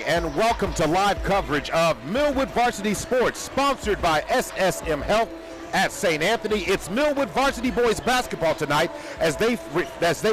and welcome to live coverage of Millwood Varsity Sports, sponsored by SSM Health at St. Anthony. It's Millwood Varsity Boys basketball tonight as they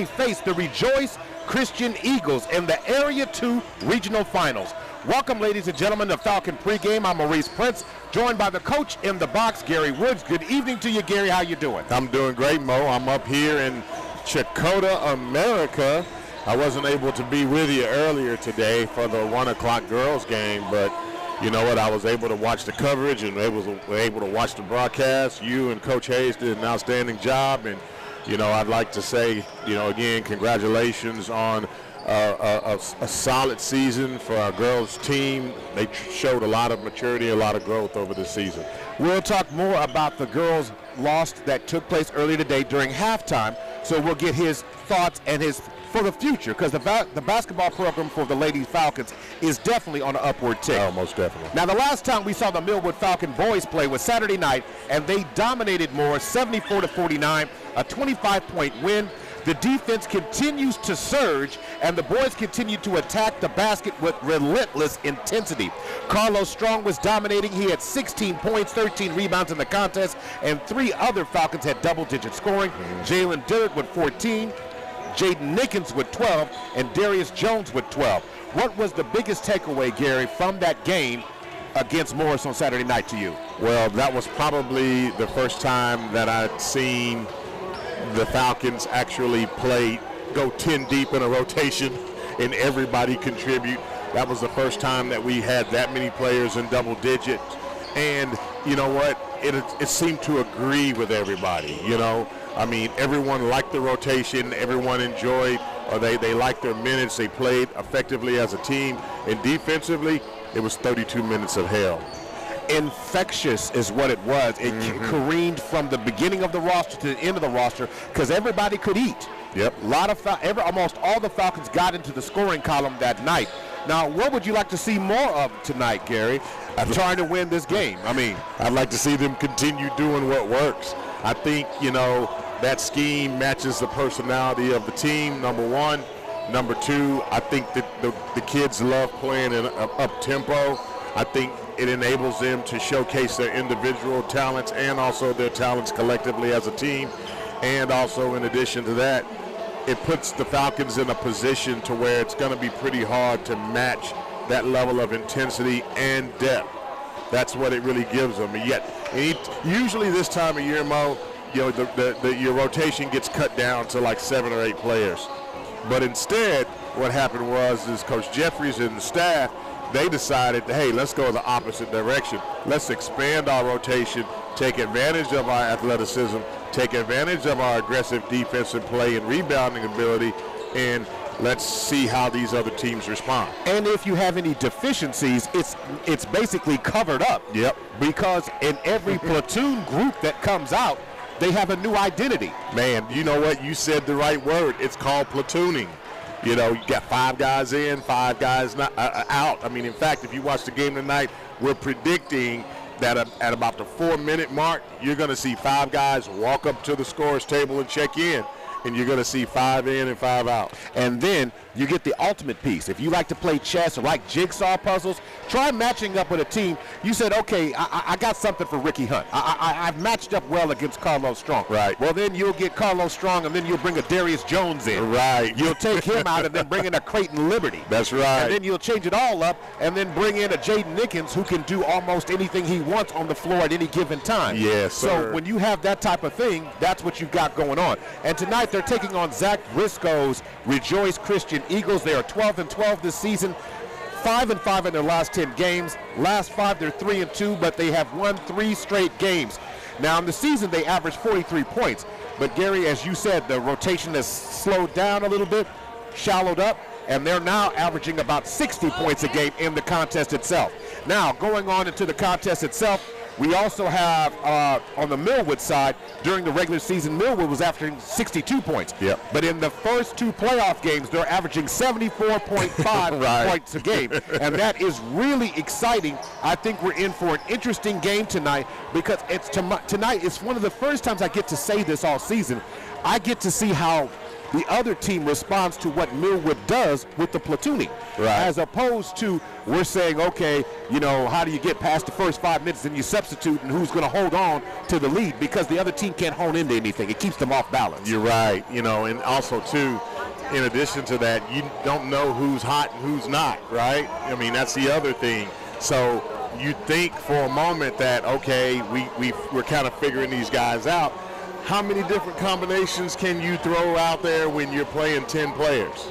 face the Rejoice Christian Eagles in the Area 2 Regional Finals. Welcome, ladies and gentlemen, to Falcon Pregame. I'm Maurice Prince, joined by the coach in the box, Gary Woods. Good evening to you, Gary. How you doing? I'm doing great, Mo. I'm up here in Chakota, America. I wasn't able to be with you earlier today for the 1 o'clock girls game, but you know what? I was able to watch the coverage and able to watch the broadcast. You and Coach Hayes did an outstanding job, and you know, I'd like to say, you know, again, congratulations on a solid season for our girls team. They showed a lot of maturity, a lot of growth over the season. We'll talk more about the girls' loss that took place earlier today during halftime, so we'll get his thoughts and his for the future, because the basketball program for the Lady Falcons is definitely on an upward tick. Oh, most definitely. Now, the last time we saw the Millwood Falcon boys play was Saturday night, and they dominated Moore 74-49, a 25-point win. The defense continues to surge, and the boys continue to attack the basket with relentless intensity. Carlos Strong was dominating. He had 16 points, 13 rebounds in the contest, and 3 other Falcons had double-digit scoring. Jalen Dillard with 14, Jaden Nickens with 12, and Darius Jones with 12. What was the biggest takeaway, Gary, from that game against Morris on Saturday night to you? Well, that was probably the first time that I'd seen the Falcons actually go 10 deep in a rotation and everybody contribute. That was the first time that we had that many players in double digits. And you know what? It seemed to agree with everybody, you know. I mean, everyone liked the rotation. Everyone enjoyed, or they liked their minutes. They played effectively as a team. And defensively, it was 32 minutes of hell. Infectious is what it was. It careened from the beginning of the roster to the end of the roster because everybody could eat. Yep. Almost all the Falcons got into the scoring column that night. Now, what would you like to see more of tonight, Gary? I'm trying to win this game. I mean, I'd like to see them continue doing what works. I think, you know, that scheme matches the personality of the team, number one. Number two, I think that the kids love playing in up-tempo. I think it enables them to showcase their individual talents and also their talents collectively as a team. And also, in addition to that, it puts the Falcons in a position to where it's going to be pretty hard to match that level of intensity and depth. That's what it really gives them. And yet, usually this time of year, Mo, you know, your rotation gets cut down to like 7 or 8 players. But instead, what happened was Coach Jeffries and the staff, they decided, hey, let's go the opposite direction. Let's expand our rotation, take advantage of our athleticism, take advantage of our aggressive defensive play and rebounding ability, and let's see how these other teams respond. And if you have any deficiencies, it's basically covered up. Yep. Because in every platoon group that comes out, they have a new identity. Man, you know what? You said the right word. It's called platooning. You know, you got 5 guys in, 5 guys out. I mean, in fact, if you watch the game tonight, we're predicting that at about the 4-minute mark, you're going to see 5 guys walk up to the scorer's table and check in. And you're going to see 5 in and 5 out. And then you get the ultimate piece. If you like to play chess or like jigsaw puzzles, try matching up with a team. You said, okay, I got something for Ricky Hunt. I've matched up well against Carlos Strong. Right. Well, then you'll get Carlos Strong, and then you'll bring a Darius Jones in. Right. You'll take him out and then bring in a Creighton Liberty. That's right. And then you'll change it all up and then bring in a Jaden Nickens who can do almost anything he wants on the floor at any given time. Yes, so sir. when you have that type of thing, that's what you've got going on. And tonight they're taking on Zach Briscoe's Rejoice Christian Eagles. They are 12-12 this season, 5-5 in their last 10 games. Last 5, they're 3-2, but they have won 3 straight games. Now, in the season, they averaged 43 points. But, Gary, as you said, the rotation has slowed down a little bit, shallowed up, and they're now averaging about 60 points a game in the contest itself. Now, going on into the contest itself, we also have on the Millwood side, during the regular season, Millwood was averaging 62 points. Yep. But in the first 2 playoff games, they're averaging 74.5 right. points a game. And that is really exciting. I think we're in for an interesting game tonight because tonight is one of the first times I get to say this all season. I get to see how the other team responds to what Millwood does with the platooning. Right. As opposed to we're saying, okay, how do you get past the first 5 minutes and you substitute and who's going to hold on to the lead because the other team can't hone into anything. It keeps them off balance. You're right. And also, too, in addition to that, you don't know who's hot and who's not, right? I mean, that's the other thing. So you think for a moment that, okay, we're kind of figuring these guys out. How many different combinations can you throw out there when you're playing 10 players?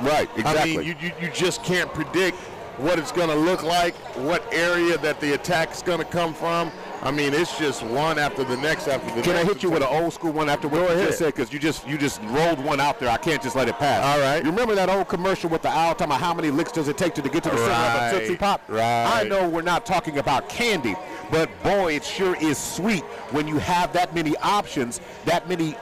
Right, exactly. I mean, you just can't predict what it's going to look like, what area that the attack's going to come from. I mean, it's just one after the next after the next. Can I hit you with an old school one after what you just said? Because you just rolled one out there. I can't just let it pass. All right. You remember that old commercial with the owl talking about how many licks does it take to get to the center of a Tootsie Pop? Right. I know we're not talking about candy, but boy, it sure is sweet when you have that many options, that many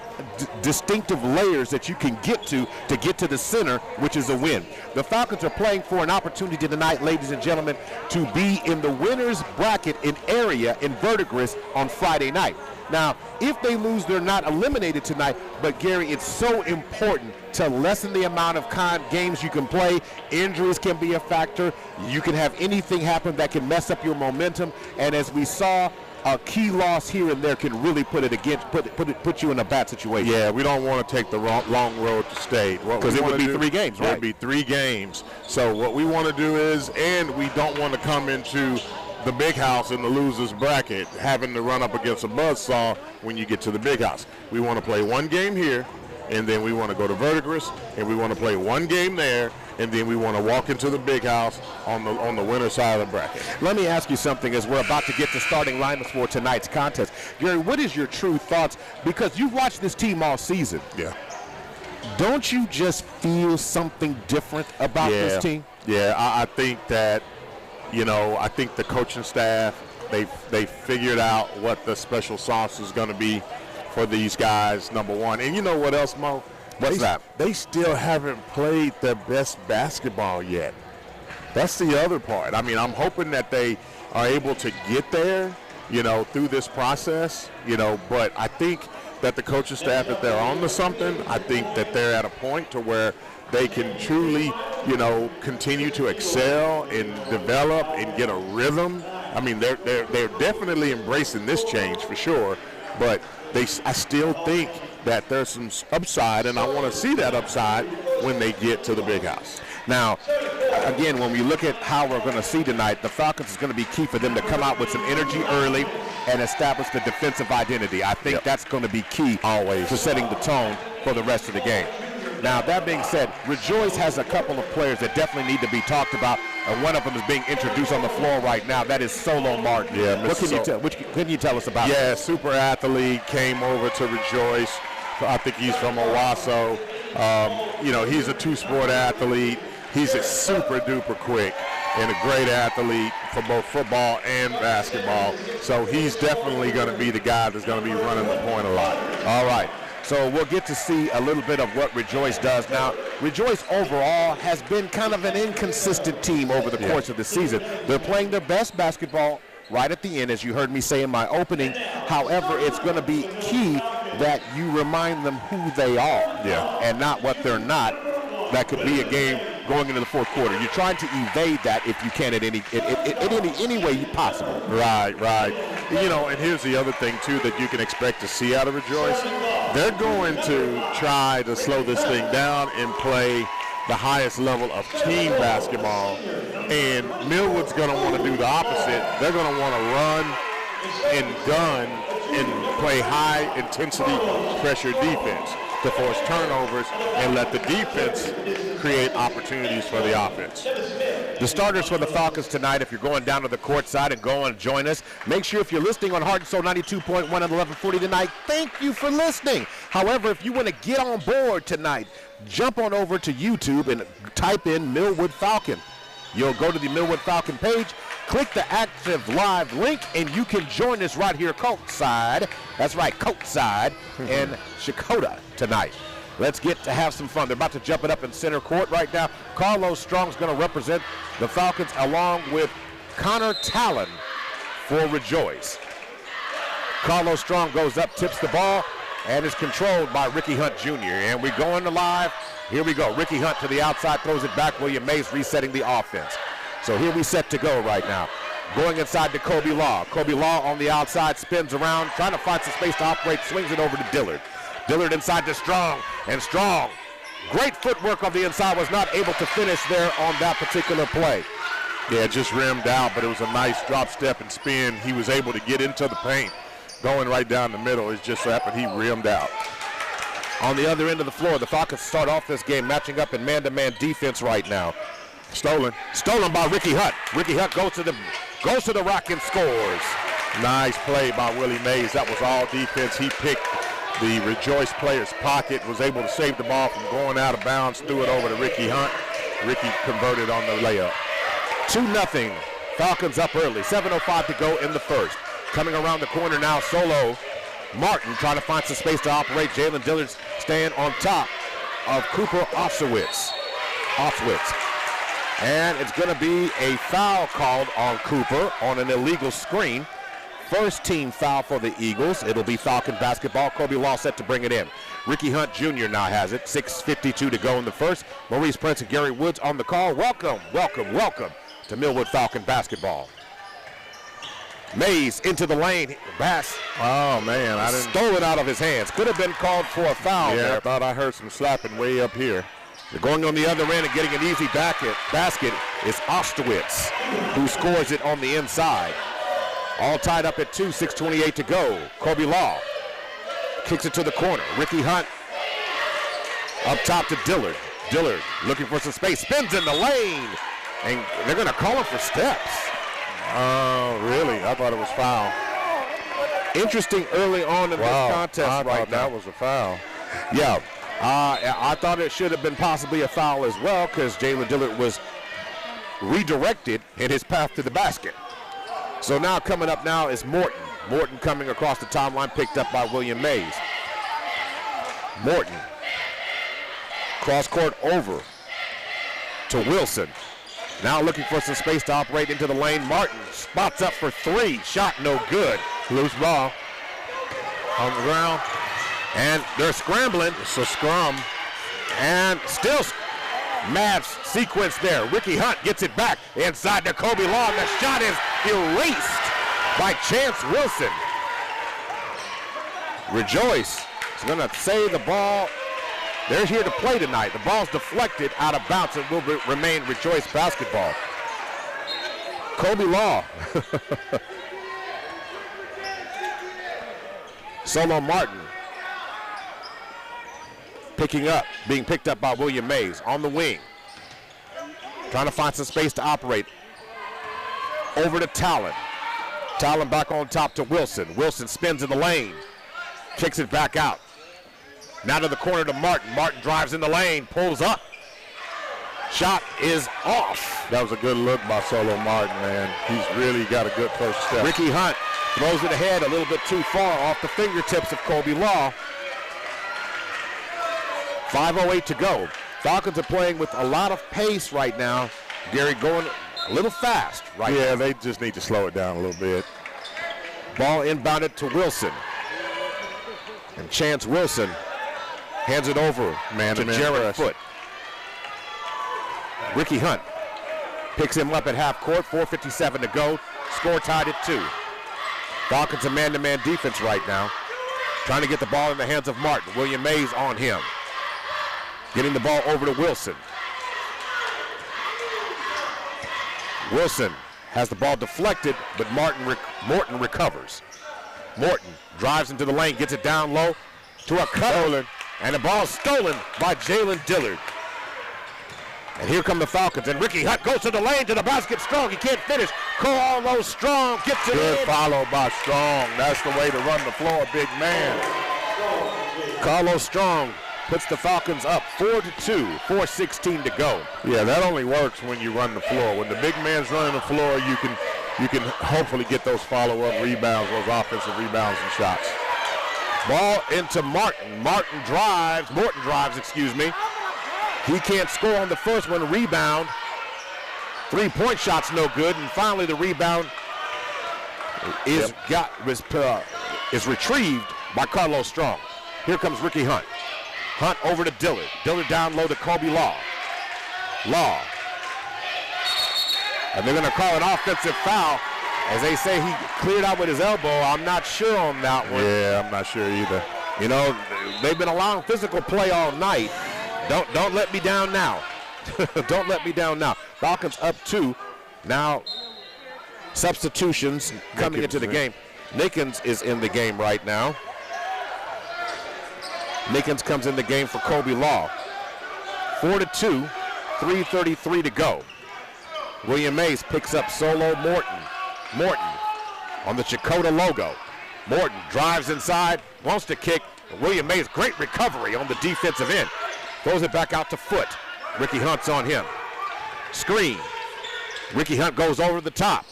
distinctive layers that you can get to the center, which is a win. The Falcons are playing for an opportunity tonight, ladies and gentlemen, to be in the winner's bracket in area in Verdigris on Friday night. Now, if they lose, they're not eliminated tonight, but Gary, it's so important to lessen the amount of games you can play. Injuries can be a factor. You can have anything happen that can mess up your momentum, and as we saw, a key loss here and there can really put you in a bad situation. Yeah, we don't want to take the long road to state. Because it would be 3 games, right? It would be 3 games. So what we want to do is, and we don't want to come into the big house in the loser's bracket having to run up against a buzzsaw when you get to the big house. We want to play 1 game here, and then we want to go to Verdigris, and we want to play 1 game there, and then we want to walk into the big house on the winner side of the bracket. Let me ask you something as we're about to get to starting lineups for tonight's contest. Gary, what is your true thoughts? Because you've watched this team all season. Yeah. Don't you just feel something different about this team? Yeah, I think that, I think the coaching staff, they figured out what the special sauce is going to be for these guys, number one. And you know what else, Mo? What's that? They still haven't played their best basketball yet. That's the other part. I mean, I'm hoping that they are able to get there, through this process, but I think that the coaching staff, if they're on to something, I think that they're at a point to where they can truly, continue to excel and develop and get a rhythm. I mean, they're definitely embracing this change for sure, but I still think that there's some upside, and I want to see that upside when they get to the big house. Now, again, when we look at how we're going to see tonight, the Falcons is going to be key for them to come out with some energy early and establish the defensive identity. I think that's going to be key always to setting the tone for the rest of the game. Now, that being said, Rejoice has a couple of players that definitely need to be talked about, and one of them is being introduced on the floor right now. That is Solo Martin. Yeah, what can you tell us about him? Yeah, super athlete, came over to Rejoice. I think he's from Owasso. He's a 2-sport athlete. He's a super duper quick and a great athlete for both football and basketball. So he's definitely going to be the guy that's going to be running the point a lot. All right. So we'll get to see a little bit of what Rejoice does. Now, Rejoice overall has been kind of an inconsistent team over the course of the season. They're playing their best basketball right at the end, as you heard me say in my opening. However, it's going to be key that you remind them who they are and not what they're not. That could be a game going into the fourth quarter. You're trying to evade that if you can in any way possible. Right. And here's the other thing, too, that you can expect to see out of Rejoice. They're going to try to slow this thing down and play the highest level of team basketball. And Millwood's going to want to do the opposite. They're going to want to run and gun and play high-intensity pressure defense to force turnovers and let the defense create opportunities for the offense. The starters for the Falcons tonight, if you're going down to the court side and go and join us, make sure if you're listening on Heart and Soul 92.1 at 1140 tonight, thank you for listening. However, if you want to get on board tonight, jump on over to YouTube and type in Millwood Falcon. You'll go to the Millwood Falcon page, click the active live link, and you can join us right here courtside. That's right, courtside in Shakota tonight. Let's get to have some fun. They're about to jump it up in center court right now. Carlos Strong's going to represent the Falcons along with Connor Talon for Rejoice. Carlos Strong goes up, tips the ball, and is controlled by Ricky Hunt Jr. And we're going to live. Here we go. Ricky Hunt to the outside, throws it back. William Mays resetting the offense. So here we set to go right now. Going inside to Kobe Law. Kobe Law on the outside, spins around, trying to find some space to operate, swings it over to Dillard. Dillard inside to Strong, and Strong, great footwork on the inside, was not able to finish there on that particular play. Yeah, just rimmed out, but it was a nice drop step and spin. He was able to get into the paint, going right down the middle. It's just happened he rimmed out. On the other end of the floor, the Falcons start off this game matching up in man-to-man defense right now. Stolen by Ricky Hunt. Ricky Hunt goes to the rack and scores. Nice play by Willie Mays. That was all defense. He picked the Rejoice player's pocket, was able to save the ball from going out of bounds, threw it over to Ricky Hunt. Ricky converted on the layup. 2-0. Falcons up early. 7:05 to go in the first. Coming around the corner now, solo. Martin trying to find some space to operate. Jalen Dillard staying on top of Cooper Oswitz. And it's going to be a foul called on Cooper on an illegal screen. First team foul for the Eagles. It'll be Falcon basketball. Kobe Law set to bring it in. Ricky Hunt Jr. now has it. 6:52 to go in the first. Maurice Prince and Gary Woods on the call. Welcome to Millwood Falcon basketball. Mays into the lane. Bass. Oh, man. I didn't. Stole it out of his hands. Could have been called for a foul there. I thought I heard some slapping way up here. They're going on the other end and getting an easy basket is Ostowitz, who scores it on the inside. All tied up at 2, 6:28 to go. Kobe Law kicks it to the corner. Ricky Hunt up top to Dillard. Dillard looking for some space, spins in the lane, and they're going to call him for steps. Oh, really? I thought it was foul. Interesting early on in this contest I right thought now. that was a foul. Yeah, I thought it should have been possibly a foul as well because Jalen Dillard was redirected in his path to the basket. So now coming up now is Morton. Morton coming across the timeline, picked up by William Mays. Morton, cross court over to Wilson. Now looking for some space to operate into the lane. Martin spots up for three. Shot no good. Loose ball on the ground. And they're scrambling. It's a scrum. And still Mavs sequence there. Ricky Hunt gets it back inside to Kobe Law. The shot is erased by Chance Wilson. Rejoice is going to say the ball. They're here to play tonight. The ball's deflected out of bounds and will remain Rejoice basketball. Kobe Law. Solo Martin. Being picked up by William Mays on the wing. Trying to find some space to operate. Over to Talon. Talon back on top to Wilson. Wilson spins in the lane. Kicks it back out. Now to the corner to Martin. Martin drives in the lane, pulls up. Shot is off. That was a good look by Solo Martin, man. He's really got a good first step. Ricky Hunt throws it ahead a little bit too far off the fingertips of Kobe Law. 5:08 to go. Falcons are playing with a lot of pace right now. Gary going a little fast right now. Yeah, they just need to slow it down a little bit. Ball inbounded to Wilson. And Chance Wilson hands it over to Jared Foote. Ricky Hunt picks him up at half court. 4:57 to go. Score tied at 2. Falcons a man-to-man defense right now. Trying to get the ball in the hands of Martin. William Mays on him. Getting the ball over to Wilson. Wilson has the ball deflected, but Morton recovers. Morton drives into the lane, gets it down low to a cutter, and the ball stolen by Jalen Dillard. And here come the Falcons, and Ricky Hunt goes to the lane, to the basket. Strong, he can't finish. Carlos Strong gets it Good in. follow by Strong. That's the way to run the floor, big man. Carlos Strong puts the Falcons up 4-2, 4:16 to go. Yeah, that only works when you run the floor. When the big man's running the floor, you can hopefully get those follow-up rebounds, those offensive rebounds and shots. Ball into Martin. Morton drives, He can't score on the first one. Rebound. 3-point shot's no good. And finally the rebound is retrieved by Carlos Strong. Here comes Ricky Hunt. Hunt over to Dillard. Dillard down low to Kobe Law. Law. And they're going to call an offensive foul. As they say, he cleared out with his elbow. I'm not sure on that one. Yeah, I'm not sure either. You know, they've been allowing physical play all night. Don't let me down now. Don't let me down now. Falcons up 2. Now, substitutions coming into the game. Nickens is in the game right now. Nickens comes in the game for Kobe Law. 4-2, 3:33 to go. William Mays picks up solo Morton. Morton on the Chakota logo. Morton drives inside, wants to kick. William Mays, great recovery on the defensive end. Throws it back out to Foot. Ricky Hunt's on him. Screen. Ricky Hunt goes over the top.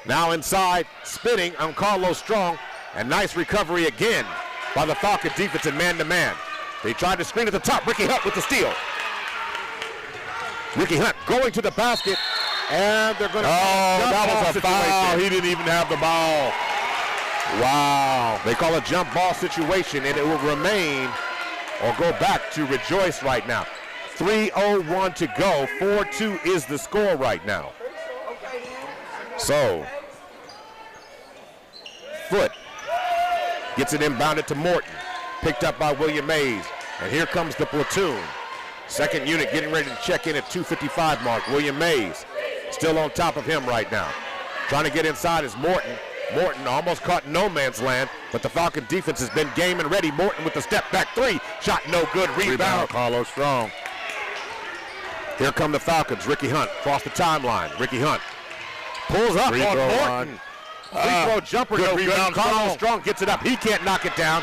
Now inside, spinning on Carlos Strong. And nice recovery again by the Falcon defense in man-to-man. They tried to screen at the top. Ricky Hunt with the steal. Ricky Hunt going to the basket. And they're going to... Oh, that was a foul. He didn't even have the ball. Wow. They call a jump ball situation, and it will remain or go back to Rejoice right now. 3:01 to go. 4-2 is the score right now. So, Foot gets it inbounded to Morton. Picked up by William Mays. And here comes the platoon. Second unit getting ready to check in at 2:55 mark. William Mays still on top of him right now. Trying to get inside is Morton. Morton almost caught in no man's land, but the Falcon defense has been game and ready. Morton with the step back 3. Shot no good. Rebound. Carlos Strong. Here come the Falcons. Ricky Hunt across the timeline. Ricky Hunt pulls up on Morton. Free throw jumper, no good. Carlos Strong gets it up. He can't knock it down.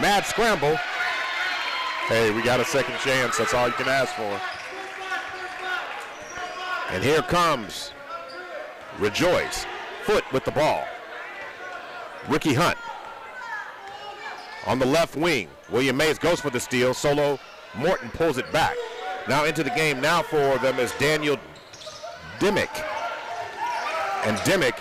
Mad scramble. Hey, we got a second chance. That's all you can ask for. And here comes Rejoice. Foot with the ball. Ricky Hunt on the left wing. William Mays goes for the steal. Solo Morton pulls it back. Now into the game now for them is Daniel Dimmick. And Dimmick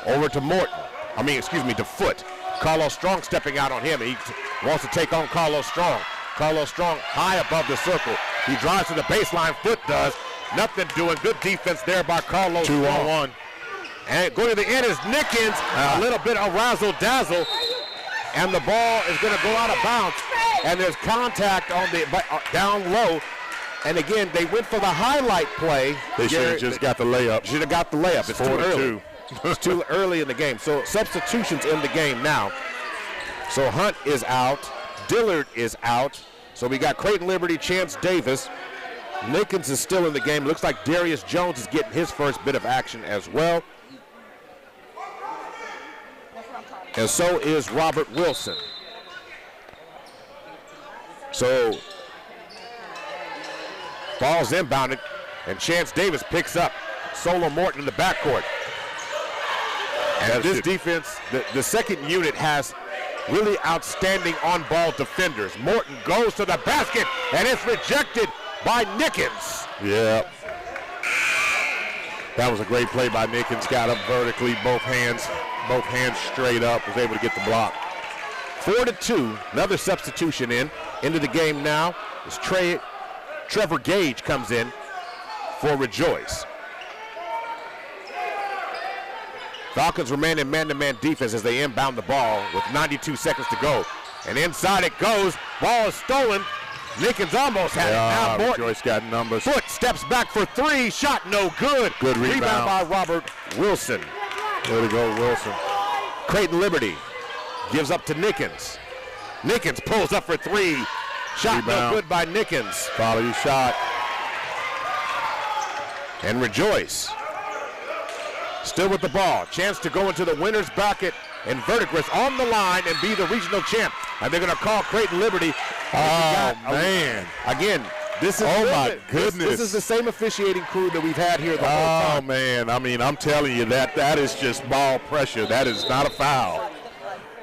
over to Morton. To Foot. Carlos Strong stepping out on him. He wants to take on Carlos Strong. Carlos Strong high above the circle. He drives to the baseline. Foot does. Nothing doing. Good defense there by Carlos. 2-on-1. And going to the end is Nickens. A little bit of razzle-dazzle. And the ball is going to go out of bounds. And there's contact on the down low. And again, they went for the highlight play. They should have just got the layup. Should have got the layup. It's too early. 4-2. It's too early in the game. So substitutions in the game now. So Hunt is out. Dillard is out. So we got Creighton Liberty, Chance Davis. Nickens is still in the game. Looks like Darius Jones is getting his first bit of action as well. And so is Robert Wilson. So ball's inbounded, and Chance Davis picks up Solo Morton in the backcourt. And this defense, the second unit has really outstanding on-ball defenders. Morton goes to the basket, and it's rejected by Nickens. Yeah. That was a great play by Nickens. Got up vertically, both hands straight up, was able to get the block. 4-2, another substitution into the game now. As Trevor Gage comes in for Rejoice. Falcons remain in man-to-man defense as they inbound the ball with 92 seconds to go. And inside it goes. Ball is stolen. Nickens almost had it. Now Morton. Rejoice got numbers. Foot steps back for 3. Shot no good. Good rebound by Robert Wilson. Way to go, Wilson. Creighton Liberty gives up to Nickens. Nickens pulls up for 3. Shot no good by Nickens. Follow your shot. And Rejoice still with the ball. Chance to go into the winner's bracket, and Verdigris on the line and be the regional champ. And they're going to call Creighton Liberty. Man. Again, this is my goodness. This is the same officiating crew that we've had here the whole time. Oh, man. I'm telling you, that is just ball pressure. That is not a foul.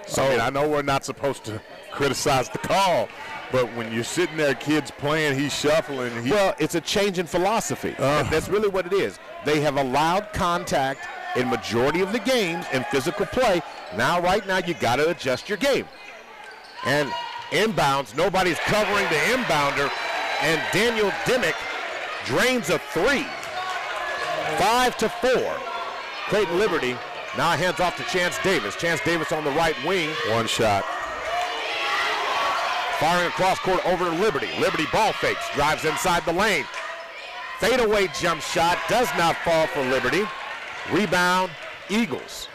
So I know we're not supposed to criticize the call, but when you're sitting there, kids playing, he's shuffling. Well, it's a change in philosophy. That's really what it is. They have allowed contact in majority of the games in physical play. Now, right now, you got to adjust your game. And inbounds, nobody's covering the inbounder, and Daniel Dimmick drains a three. 5-4. Creighton Liberty now hands off to Chance Davis. Chance Davis on the right wing. One shot. Firing across court over to Liberty. Liberty ball fakes, drives inside the lane. Fadeaway jump shot does not fall for Liberty. Rebound, Eagles.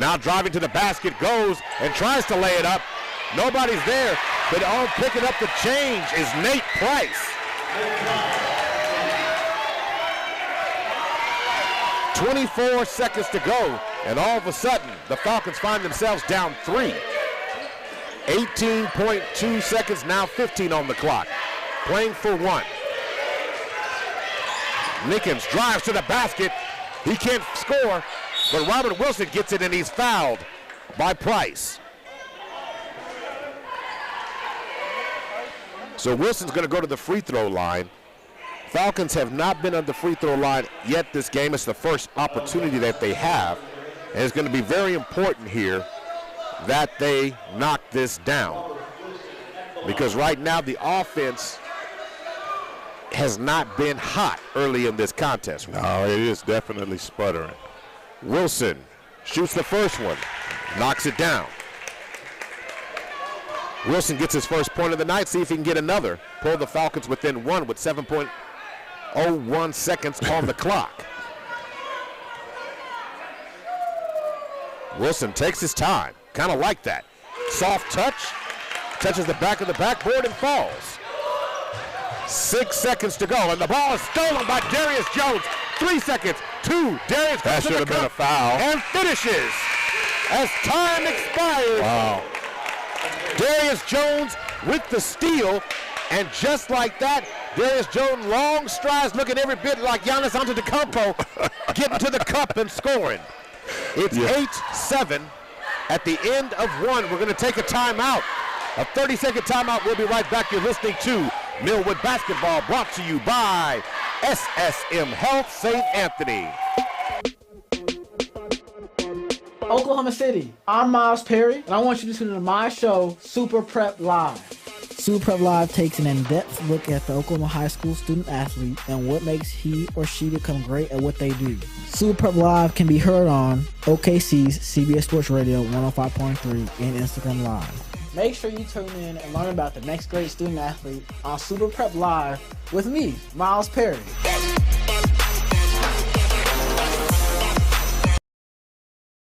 Now driving to the basket, goes and tries to lay it up. Nobody's there, but all picking up the change is Nate Price. 24 seconds to go, and all of a sudden, the Falcons find themselves down 3. 18.2 seconds, now 15 on the clock. Playing for 1. Nickens drives to the basket. He can't score, but Robert Wilson gets it, and he's fouled by Price. So Wilson's going to go to the free throw line. Falcons have not been on the free throw line yet this game. It's the first opportunity that they have, and it's going to be very important here that they knock this down, because right now the offense has not been hot early in this contest. No, it is definitely sputtering. Wilson shoots the first one, knocks it down. Wilson gets his first point of the night. See if he can get another. Pull the Falcons within 1 with 7.01 seconds on the clock. Wilson takes his time, kind of like that. Soft touch, touches the back of the backboard and falls. 6 seconds to go, and the ball is stolen by Darius Jones. 3 seconds, 2. Darius that goes should to have the been a foul. and finishes as time expires. Wow. Darius Jones with the steal, and just like that, Darius Jones, long strides, looking every bit like Giannis Antetokounmpo, getting to the cup and scoring. It's 8-7 at the end of 1. We're going to take a timeout, a 30-second timeout. We'll be right back. You're listening to Millwood Basketball, brought to you by SSM Health St. Anthony. Oklahoma City, I'm Miles Perry, and I want you to tune into my show, Super Prep Live. Super Prep Live takes an in-depth look at the Oklahoma high school student athlete and what makes he or she become great at what they do. Super Prep Live can be heard on OKC's CBS Sports Radio 105.3 and Instagram Live. Make sure you tune in and learn about the next great student athlete on Super Prep Live with me, Miles Perry.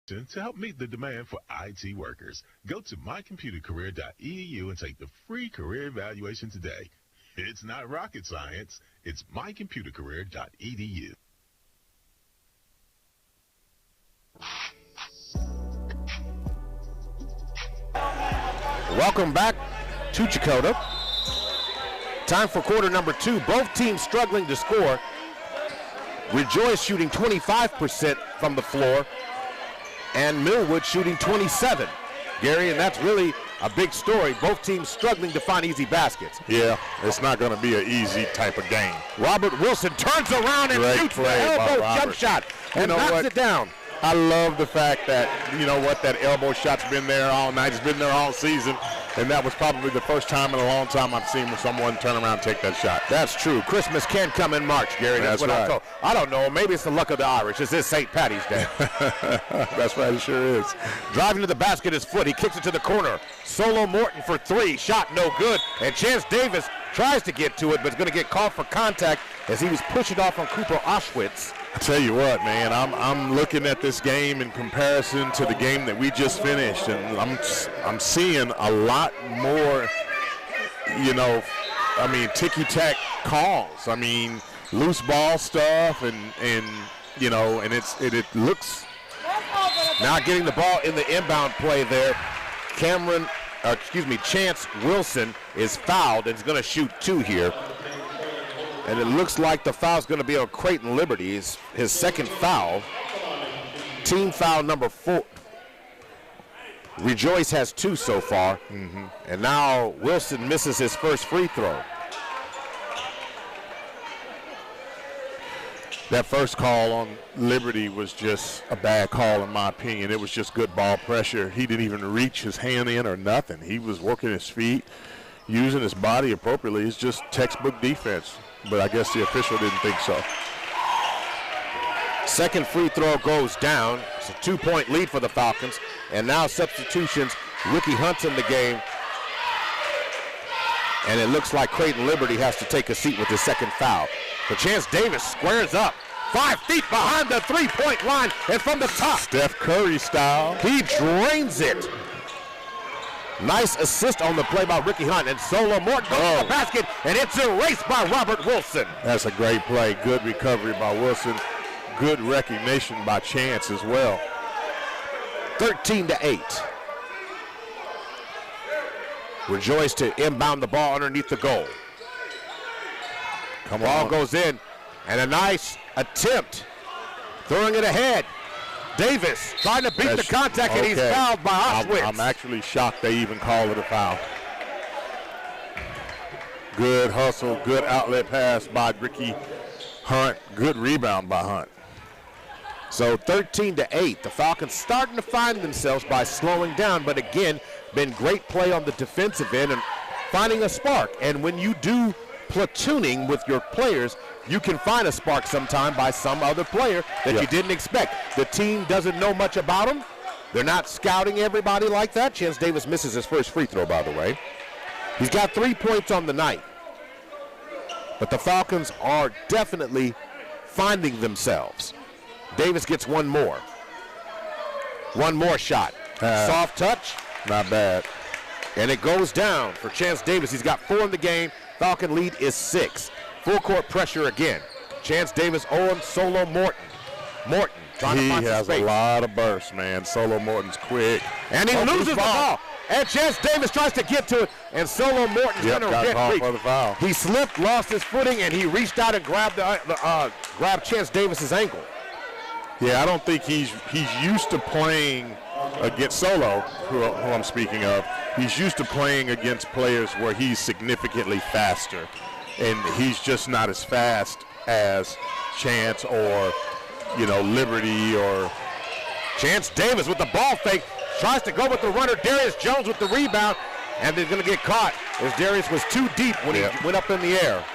To help meet the demand for IT workers, go to mycomputercareer.edu and take the free career evaluation today. It's not rocket science. It's mycomputercareer.edu. Welcome back to Chakotah. Time for quarter number 2. Both teams struggling to score. Rejoice shooting 25% from the floor, and Millwood shooting 27. Gary, and that's really a big story. Both teams struggling to find easy baskets. Yeah, it's not going to be an easy type of game. Robert Wilson turns around and shoots the elbow jump shot and knocks it down. I love the fact that, that elbow shot's been there all night. It's been there all season, and that was probably the first time in a long time I've seen someone turn around and take that shot. That's true. Christmas can come in March, Gary. That's what I'm told. I don't know. Maybe it's the luck of the Irish. It's St. Patty's Day. That's right. It sure is. Driving to the basket is Foot. He kicks it to the corner. Solo Morton for 3. Shot no good. And Chance Davis tries to get to it, but is going to get called for contact as he was pushing off on Cooper Auschwitz. I tell you what, man, I'm looking at this game in comparison to the game that we just finished, and I'm seeing a lot more, ticky-tack calls. I mean, loose ball stuff, and it looks. Now getting the ball in the inbound play there, Chance Wilson is fouled and is going to shoot 2 here. And it looks like the foul's going to be on Creighton Liberty. His second foul. Team foul number 4. Rejoice has 2 so far. Mm-hmm. And now Wilson misses his first free throw. That first call on Liberty was just a bad call in my opinion. It was just good ball pressure. He didn't even reach his hand in or nothing. He was working his feet, using his body appropriately. It's just textbook defense, but I guess the official didn't think so. Second free throw goes down. It's a 2-point lead for the Falcons. And now substitutions. Ricky Hunt's in the game. And it looks like Creighton Liberty has to take a seat with his second foul. But Chance Davis squares up. 5 feet behind the three-point line and from the top. Steph Curry style. He drains it. Nice assist on the play by Ricky Hunt. And Solo Morton goes to the basket, and it's erased by Robert Wilson. That's a great play. Good recovery by Wilson. Good recognition by Chance as well. 13-8. Rejoice to inbound the ball underneath the goal. Ball goes in, and a nice attempt. Throwing it ahead. Davis trying to beat the contact, and he's fouled by Auschwitz. I'm actually shocked they even called it a foul. Good hustle, good outlet pass by Ricky Hunt. Good rebound by Hunt. So 13-8. The Falcons starting to find themselves by slowing down, but again, been great play on the defensive end and finding a spark. And when you do platooning with your players, you can find a spark sometime by some other player that you didn't expect. The team doesn't know much about them. They're not scouting everybody like that. Chance Davis misses his first free throw, by the way. He's got 3 points on the night. But the Falcons are definitely finding themselves. Davis gets one more. One more shot. Soft touch. Not bad. And it goes down for Chance Davis. He's got 4 in the game. Falcon lead is 6. Full court pressure again. Chance Davis, Owen, Solo Morton. Morton trying to find some space. He has a lot of burst, man. Solo Morton's quick. And he loses the ball. And Chance Davis tries to get to it, and Solo Morton's going to get free. For the foul. He slipped, lost his footing, and he reached out and grabbed grabbed Chance Davis's ankle. Yeah, I don't think he's used to playing against Solo, who I'm speaking of. He's used to playing against players where he's significantly faster, and he's just not as fast as Chance or, Liberty or. Chance Davis with the ball fake, tries to go with the runner. Darius Jones with the rebound, and they're going to get caught as Darius was too deep when he went up in the air.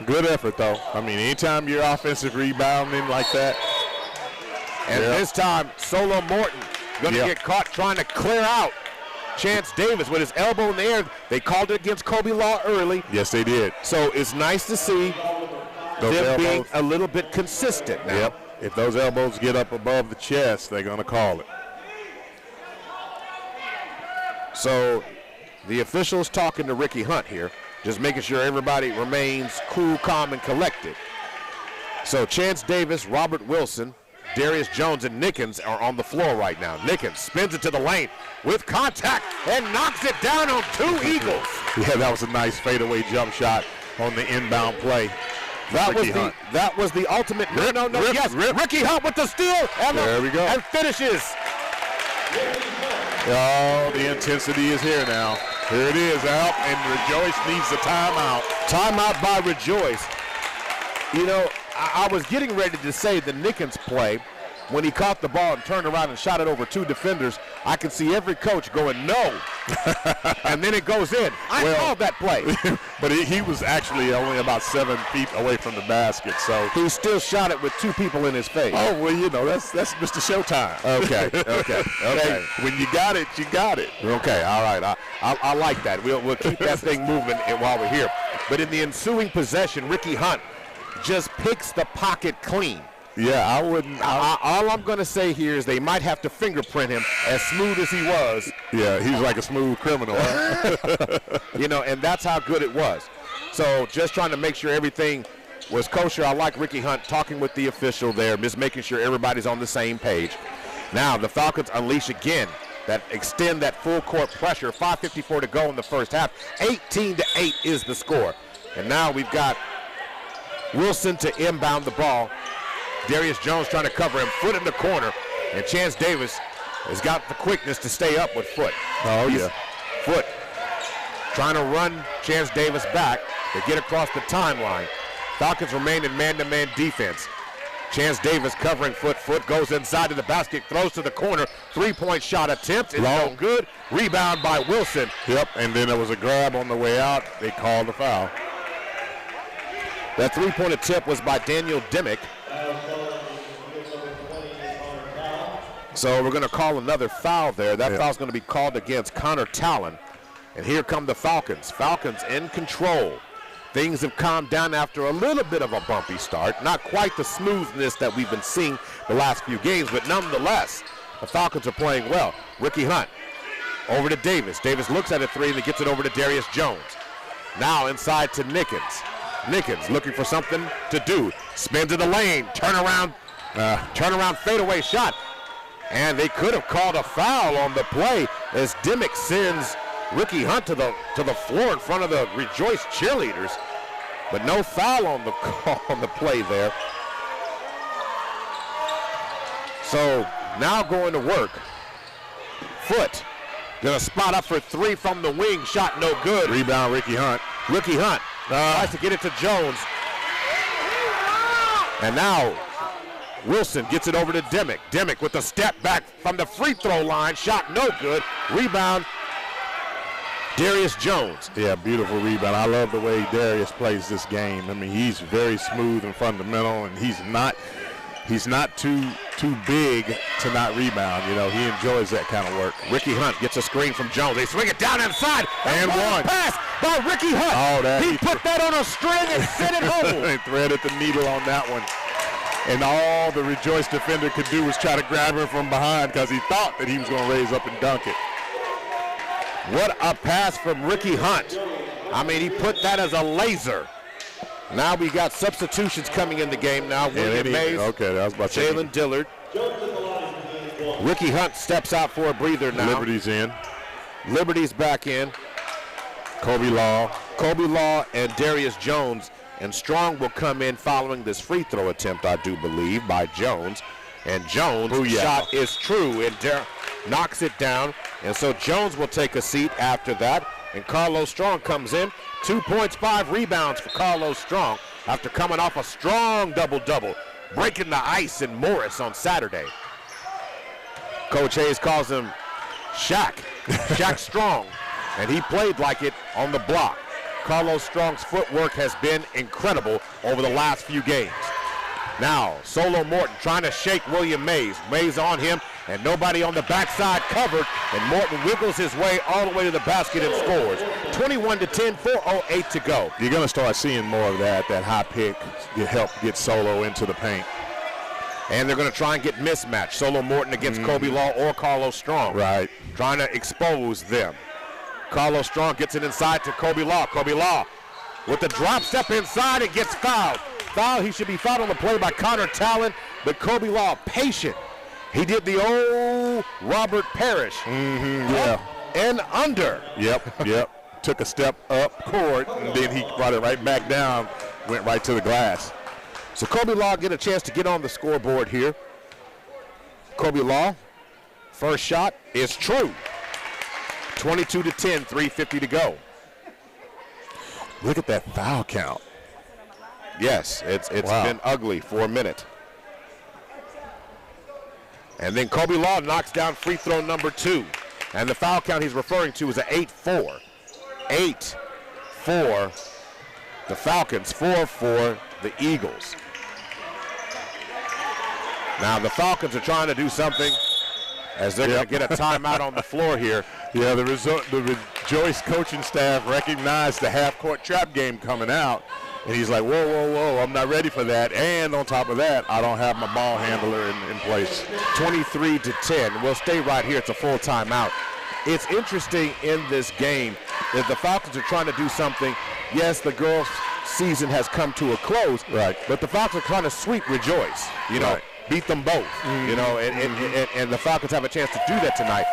Good effort, though. I mean, anytime you're offensive rebounding like that. And this time, Solo Morton going to get caught trying to clear out Chance Davis with his elbow in the air. They called it against Kobe Law early. Yes, they did. So it's nice to see them being a little bit consistent now. Yep. If those elbows get up above the chest, they're going to call it. So the officials talking to Ricky Hunt here, just making sure everybody remains cool, calm, and collected. So Chance Davis, Robert Wilson, Darius Jones, and Nickens are on the floor right now. Nickens spins it to the lane with contact and knocks it down on 2 Eagles. Yeah, that was a nice fadeaway jump shot on the inbound play. That was the ultimate. Ricky Hunt with the steal. And there we go. And finishes. Oh, the intensity is here now. Here it is, Al, and Rejoice needs the timeout. Timeout by Rejoice. I was getting ready to say the Nickens play when he caught the ball and turned around and shot it over 2 defenders. I could see every coach going, no. And then it goes in. I called that play. But he was actually only about 7 feet away from the basket, so. He still shot it with 2 people in his face. Oh, well, that's Mr. Showtime. Okay. When you got it, you got it. Okay, all right. I like that. We'll keep that thing moving while we're here. But in the ensuing possession, Ricky Hunt just picks the pocket clean. Yeah, I wouldn't. All I'm going to say here is they might have to fingerprint him as smooth as he was. Yeah, he's like a smooth criminal. And that's how good it was. So just trying to make sure everything was kosher. I like Ricky Hunt talking with the official there, just making sure everybody's on the same page. Now the Falcons unleash again, extend that full court pressure. 5:54 to go in the first half. 18-8 is the score. And now we've got Wilson to inbound the ball. Darius Jones trying to cover him, foot in the corner, and Chance Davis has got the quickness to stay up with foot. Oh, yeah. Foot trying to run Chance Davis back. They get across the timeline. Falcons remain in man-to-man defense. Chance Davis covering Foot. Foot goes inside to the basket, throws to the corner. Three-point shot attempt. It's no good. Rebound by Wilson. Yep, and then there was a grab on the way out. They called the foul. That three-point attempt was by Daniel Dimmick. So we're going to call another foul there. That foul's going to be called against Connor Talon. And here come the Falcons. Falcons in control. Things have calmed down after a little bit of a bumpy start. Not quite the smoothness that we've been seeing the last few games, but nonetheless, the Falcons are playing well. Ricky Hunt over to Davis. Davis looks at a three and he gets it over to Darius Jones. Now inside to Nickens. Nickens looking for something to do. Spins in the lane. Turn around fadeaway shot. And they could have called a foul on the play as Dimmick sends Ricky Hunt to the floor in front of the Rejoice cheerleaders. But no foul on the call on the play there. So now going to work. Foot gonna spot up for three from the wing. Shot no good. Rebound Ricky Hunt. Ricky Hunt tries to get it to Jones. And now Wilson gets it over to Dimmick. Dimmick with a step back from the free throw line. Shot no good. Rebound Darius Jones. Yeah, beautiful rebound. I love the way Darius plays this game. I mean, he's very smooth and fundamental, and he's not too big to not rebound. You know, he enjoys that kind of work. Ricky Hunt gets a screen from Jones. They swing it down inside. And one. Pass by Ricky Hunt. He put that on a string and sent it home. They threaded the needle on that one. And all the Rejoice defender could do was try to grab him from behind because he thought that he was going to raise up and dunk it. What a pass from Ricky Hunt. I mean, he put that as a laser. Now we got substitutions coming in the game now. William Mays, Jalen Dillard. Ricky Hunt steps out for a breather now. Liberty's in. Liberty's back in. Kobe Law and Darius Jones. And Strong will come in following this free throw attempt, I do believe, by Jones. And Jones' shot is true and knocks it down. And so Jones will take a seat after that. And Carlos Strong comes in. 2 points, 5 rebounds for Carlos Strong after coming off a strong double-double, breaking the ice in Morris on Saturday. Coach Hayes calls him Shaq Strong, and he played like it on the block. Carlos Strong's footwork has been incredible over the last few games. Now, Solo Morton trying to shake William Mays. Mays on him, and nobody on the backside covered, and Morton wiggles his way all the way to the basket and scores. 21-10, 4:08 to go. You're going to start seeing more of that high pick help get Solo into the paint. And they're going to try and get mismatched. Solo Morton against Kobe Law or Carlos Strong. Right. Trying to expose them. Carlos Strong gets it inside to Kobe Law. Kobe Law with the drop step inside and gets fouled. He should be fouled on the play by Connor Talon, but Kobe Law patient. He did the old Robert Parrish. Yeah. And under. Yep. Took a step up court, and then he brought it right back down, went right to the glass. So Kobe Law get a chance to get on the scoreboard here. Kobe Law, first shot is true. 22-10, 3:50 to go. Look at that foul count. Yes, it's been ugly for a minute. And then Kobe Law knocks down free throw number 2. And the foul count he's referring to is an 8-4. 8-4 the Falcons, 4-4 the Eagles. Now the Falcons are trying to do something as they're going to get a timeout on the floor here. Yeah, the Rejoice coaching staff recognized the half-court trap game coming out. And he's like, whoa, I'm not ready for that. And on top of that, I don't have my ball handler in place. 23-10. We'll stay right here. It's a full timeout. It's interesting in this game that the Falcons are trying to do something. Yes, the girls' season has come to a close. Right. But the Falcons are trying to sweep Rejoice. Beat them both. And the Falcons have a chance to do that tonight.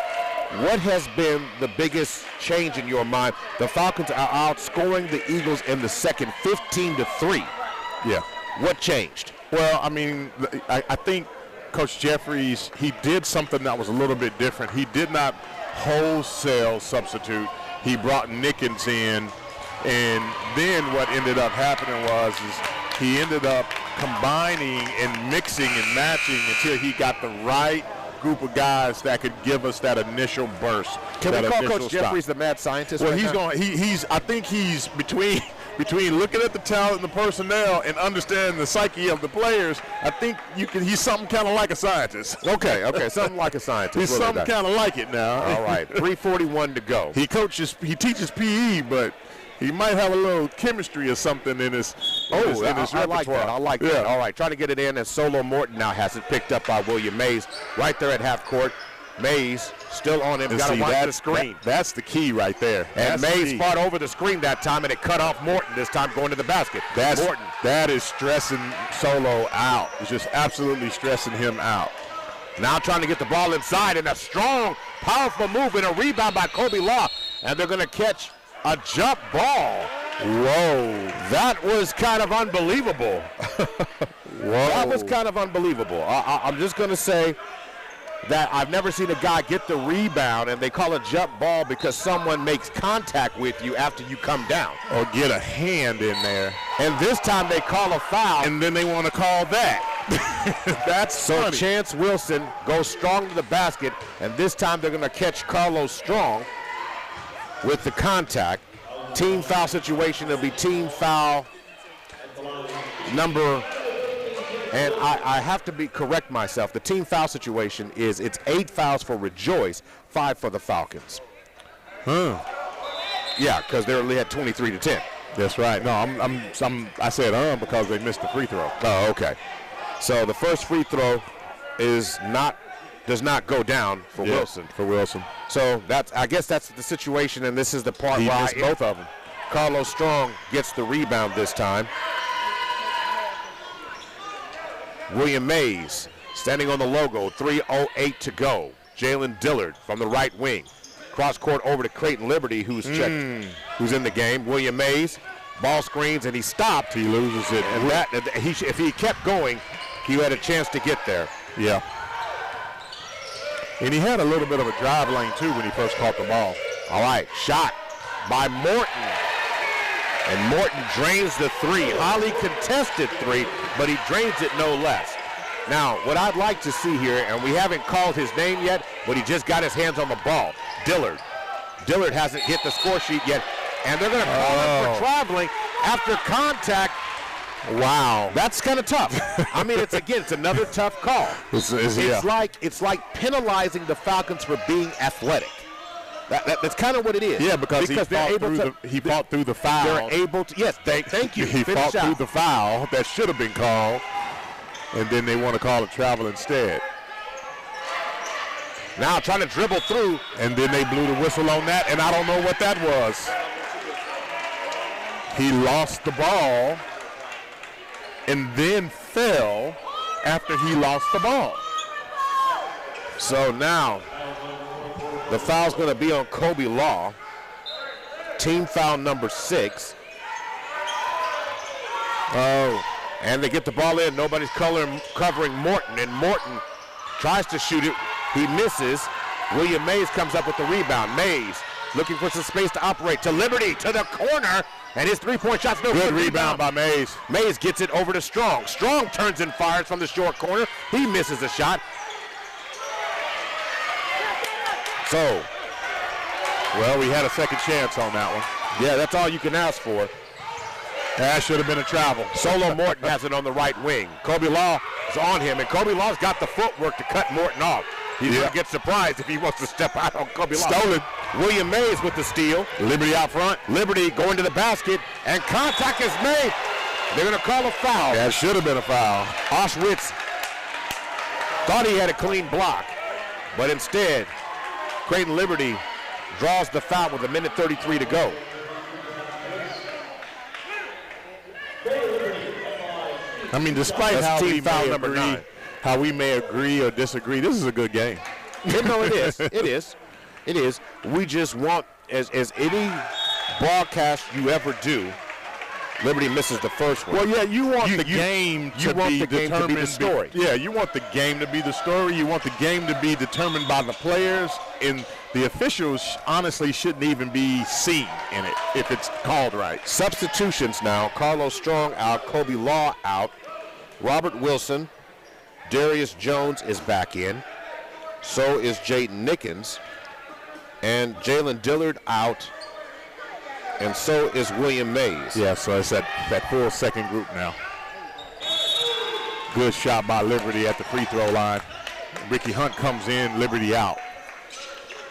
What has been the biggest change in your mind? The Falcons are outscoring the Eagles in the second 15-3. Yeah. What changed? Well, I mean, I think Coach Jeffries, he did something that was a little bit different. He did not wholesale substitute. he brought Nickens in, and then what ended up happening was he ended up combining and mixing and matching until he got the right group of guys that could give us that initial burst. Can we call Coach Jeffries the mad scientist? Well, right he's I think he's between looking at the talent and the personnel and understanding the psyche of the players. I think he's something kind of like a scientist. Okay, something like a scientist. He's something kind of like it now. All right, 3:41 to go. He teaches PE, but he might have a little chemistry or something in his I like that. I like that. Yeah. All right, trying to get it in, and Solo Morton now has it picked up by William Mays right there at half court. Mays still on him. Got to watch the screen. That's the key right there. And Mays fought over the screen that time, and it cut off Morton this time going to the basket. Morton. That is stressing Solo out. It's just absolutely stressing him out. Now trying to get the ball inside, and a strong, powerful move and a rebound by Kobe Law. And they're going to catch a jump ball. Whoa. That was kind of unbelievable. Whoa. That was kind of unbelievable. I'm just going to say that I've never seen a guy get the rebound and they call a jump ball because someone makes contact with you after you come down. Or get a hand in there. And this time they call a foul. And then they want to call that. That's so funny. Chance Wilson goes strong to the basket, and this time they're going to catch Carlos Strong with the contact. Team foul situation. It'll be team foul number, and I have to correct myself. The team foul situation is it's 8 fouls for Rejoice, 5 for the Falcons. Yeah, because they only had 23 to 10. That's right. No, I said because they missed the free throw. Oh, okay. So the first free throw does not go down for Wilson. For Wilson. So I guess that's the situation, and this is the part he where missed both of them. Carlos Strong gets the rebound this time. William Mays standing on the logo, 3:08 to go. Jalen Dillard from the right wing. Cross court over to Creighton Liberty, who's in the game. William Mays, ball screens, and he stopped. He loses it. And if he kept going, he had a chance to get there. Yeah. And he had a little bit of a drive lane, too, when he first caught the ball. All right, shot by Morton. And Morton drains the three. Highly contested three, but he drains it no less. Now, what I'd like to see here, and we haven't called his name yet, but he just got his hands on the ball. Dillard. Dillard hasn't hit the score sheet yet, and they're going to call him for traveling after contact. Wow. That's kind of tough. I mean, it's another tough call. It's like penalizing the Falcons for being athletic. That's kind of what it is. Yeah, because he fought through the foul. They're able to. Yes, thank you. He fought through the foul that should have been called, and then they want to call it travel instead. Now trying to dribble through. And then they blew the whistle on that, and I don't know what that was. He lost the ball and then fell after he lost the ball. So now the foul's going to be on Kobe Law. Team foul number 6. Oh, and they get the ball in. Nobody's covering Morton, and Morton tries to shoot it. He misses. William Mays comes up with the rebound. Mays looking for some space to operate to Liberty, to the corner, and his three-point shot's no good. Good rebound by Mays. Mays gets it over to Strong. Strong turns and fires from the short corner. He misses a shot. So, well, we had a second chance on that one. Yeah, that's all you can ask for. That should have been a travel. Solo Morton has it on the right wing. Kobe Law is on him, and Kobe Law's got the footwork to cut Morton off. He's going to get surprised if he wants to step out on Kobe Law. Stolen. William Mays with the steal. Liberty out front. Liberty going to the basket, and contact is made. They're going to call a foul. That should have been a foul. Auschwitz thought he had a clean block, but instead, Creighton Liberty draws the foul with 1:33 to go. I mean, despite how we may agree or disagree, this is a good game. No, it is. It is. It is. We just want, as any broadcast you ever do, Liberty misses the first one. Well, yeah, you want the game to be the story. Yeah, you want the game to be the story. You want the game to be determined by the players, and the officials honestly shouldn't even be seen in it if it's called right. Substitutions now. Carlos Strong out, Kobe Law out, Robert Wilson, Darius Jones is back in. So is Jaden Nickens, and Jalen Dillard out, and so is William Mays. Yeah, so it's that full second group now. Good shot by Liberty at the free throw line. Ricky Hunt comes in, Liberty out.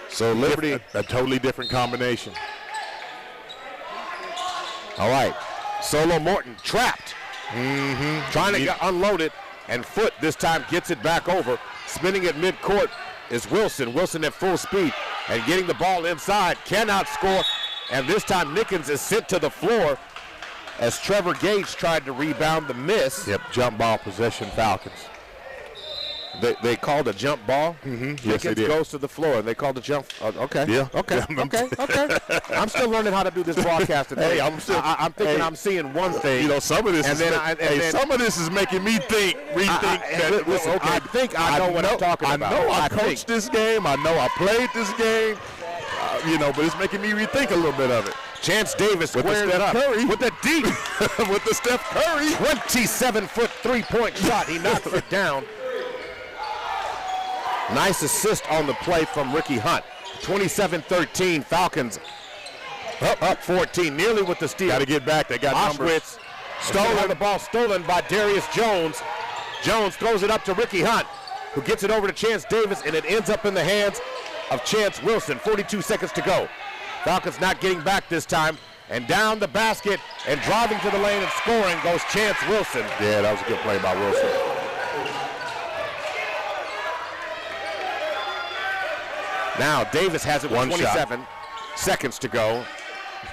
So Liberty, a totally different combination. All right, Solo Morton trapped, trying to get unloaded, and Foot this time gets it back over. Spinning at midcourt is Wilson. Wilson at full speed and getting the ball inside, cannot score, and this time Nickens is sent to the floor as Trevor Gage tried to rebound the miss. Yep, jump ball possession Falcons. They called a jump ball. Yes, they did. Goes to the floor, and they called a jump. Okay. Yeah. Okay. I'm still learning how to do this broadcasting. Hey, I'm thinking I'm seeing one thing. You know, some of this some of this is making me rethink. Listen, I think I know what I'm talking about. I know I coached this game. I know I played this game. But it's making me rethink a little bit of it. Chance Davis with the Steph Curry. With the deep. With the Steph Curry. 27-foot three-point shot. He knocks it down. Nice assist on the play from Ricky Hunt. 27-13, Falcons up 14, nearly with the steal. Got to get back. They got numbers. Stolen. The ball stolen by Darius Jones. Jones throws it up to Ricky Hunt, who gets it over to Chance Davis, and it ends up in the hands of Chance Wilson. 42 seconds to go. Falcons not getting back this time. And down the basket and driving to the lane and scoring goes Chance Wilson. Yeah, that was a good play by Wilson. Now Davis has it with 27 shot. Seconds to go.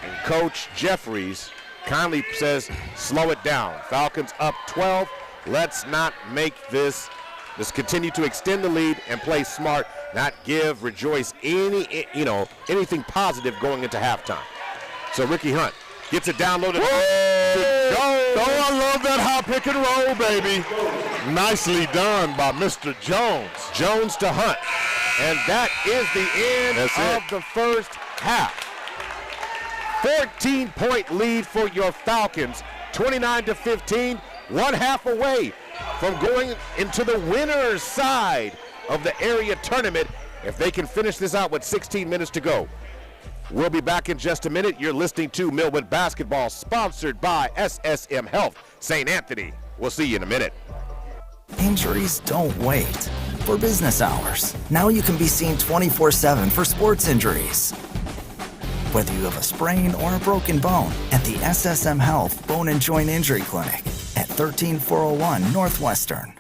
And Coach Jeffries kindly says, slow it down. Falcons up 12. Let's not make this. Let's continue to extend the lead and play smart, not give Rejoice anything positive going into halftime. So Ricky Hunt gets it downloaded. Oh, I love that high pick and roll, baby. Nicely done by Mr. Jones. Jones to Hunt. And that is the end of the first half. 14-point lead for your Falcons. 29-15, 1 half away from going into the winner's side of the area tournament if they can finish this out with 16 minutes to go. We'll be back in just a minute. You're listening to Millwood Basketball, sponsored by SSM Health St. Anthony. We'll see you in a minute. Injuries don't wait. For business hours, now you can be seen 24/7 for sports injuries. Whether you have a sprain or a broken bone, at the SSM Health Bone and Joint Injury Clinic at 13401 Northwestern.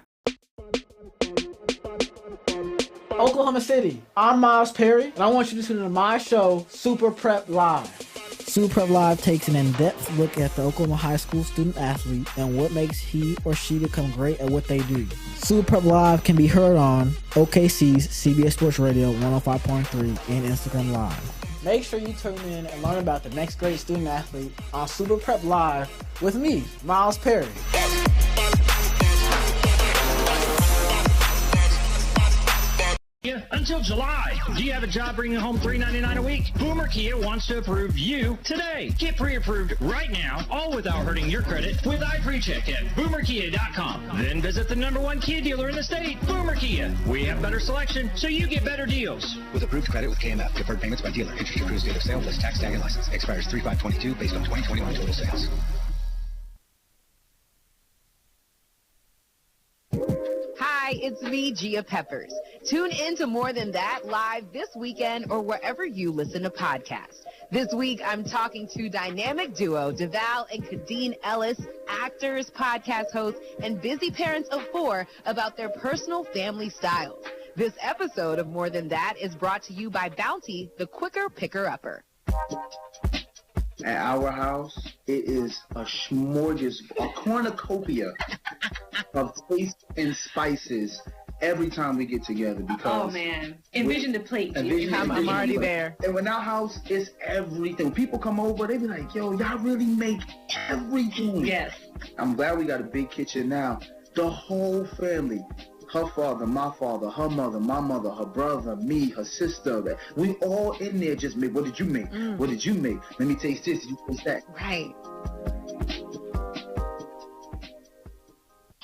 Oklahoma City, I'm Miles Perry, and I want you to tune in to my show, Super Prep Live. Super Prep Live takes an in-depth look at the Oklahoma high school student-athlete and what makes he or she become great at what they do. Super Prep Live can be heard on OKC's CBS Sports Radio 105.3 and Instagram Live. Make sure you tune in and learn about the next great student-athlete on Super Prep Live with me, Miles Perry. Until July. Do you have a job bringing home $3.99 a week? Boomer Kia wants to approve you today. Get pre-approved right now, all without hurting your credit, with iPreCheck at boomerkia.com. Then visit the #1 Kia dealer in the state, Boomer Kia. We have better selection, so you get better deals. With approved credit with KMF, deferred payments by dealer. Interest accrues date of sale plus tax tag and license. Expires 3/5/22 based on 2021 total sales. Hi, it's me, Gia Peppers. Tune in to More Than That live this weekend or wherever you listen to podcasts. This week, I'm talking to dynamic duo DeVal and Kadeen Ellis, actors, podcast hosts, and busy parents of 4 about their personal family styles. This episode of More Than That is brought to you by Bounty, the quicker picker-upper. At our house, it is a smorgasbord, a cornucopia of taste and spices every time we get together because. Oh man, envision the plate. I'm already there. And when our house is everything, when people come over, they be like, "Yo, y'all really make everything." Yes. I'm glad we got a big kitchen now. The whole family. Her father, my father, her mother, my mother, her brother, me, her sister. We all in there just make. What did you make? What did you make? Let me taste this. You taste that. Right.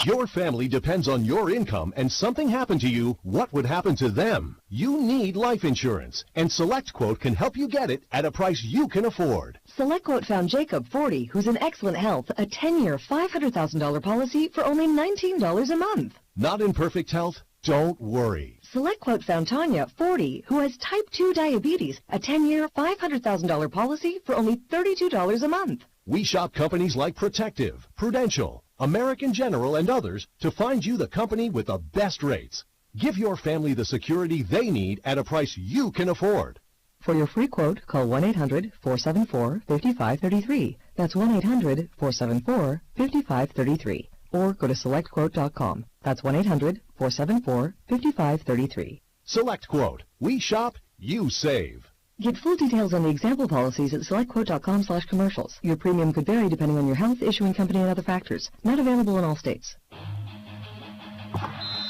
Your family depends on your income and something happened to you, what would happen to them? You need life insurance, and SelectQuote can help you get it at a price you can afford. SelectQuote found Jacob, 40, who's in excellent health, a 10-year, $500,000 policy for only $19 a month. Not in perfect health? Don't worry. SelectQuote found Tanya, 40, who has type 2 diabetes, a 10-year, $500,000 policy for only $32 a month. We shop companies like Protective, Prudential, American General, and others to find you the company with the best rates. Give your family the security they need at a price you can afford. For your free quote, call 1-800-474-5533. That's 1-800-474-5533. Or go to SelectQuote.com. That's 1-800-474-5533. SelectQuote. We shop, you save. Get full details on the example policies at SelectQuote.com/commercials. Your premium could vary depending on your health, issuing company, and other factors. Not available in all states.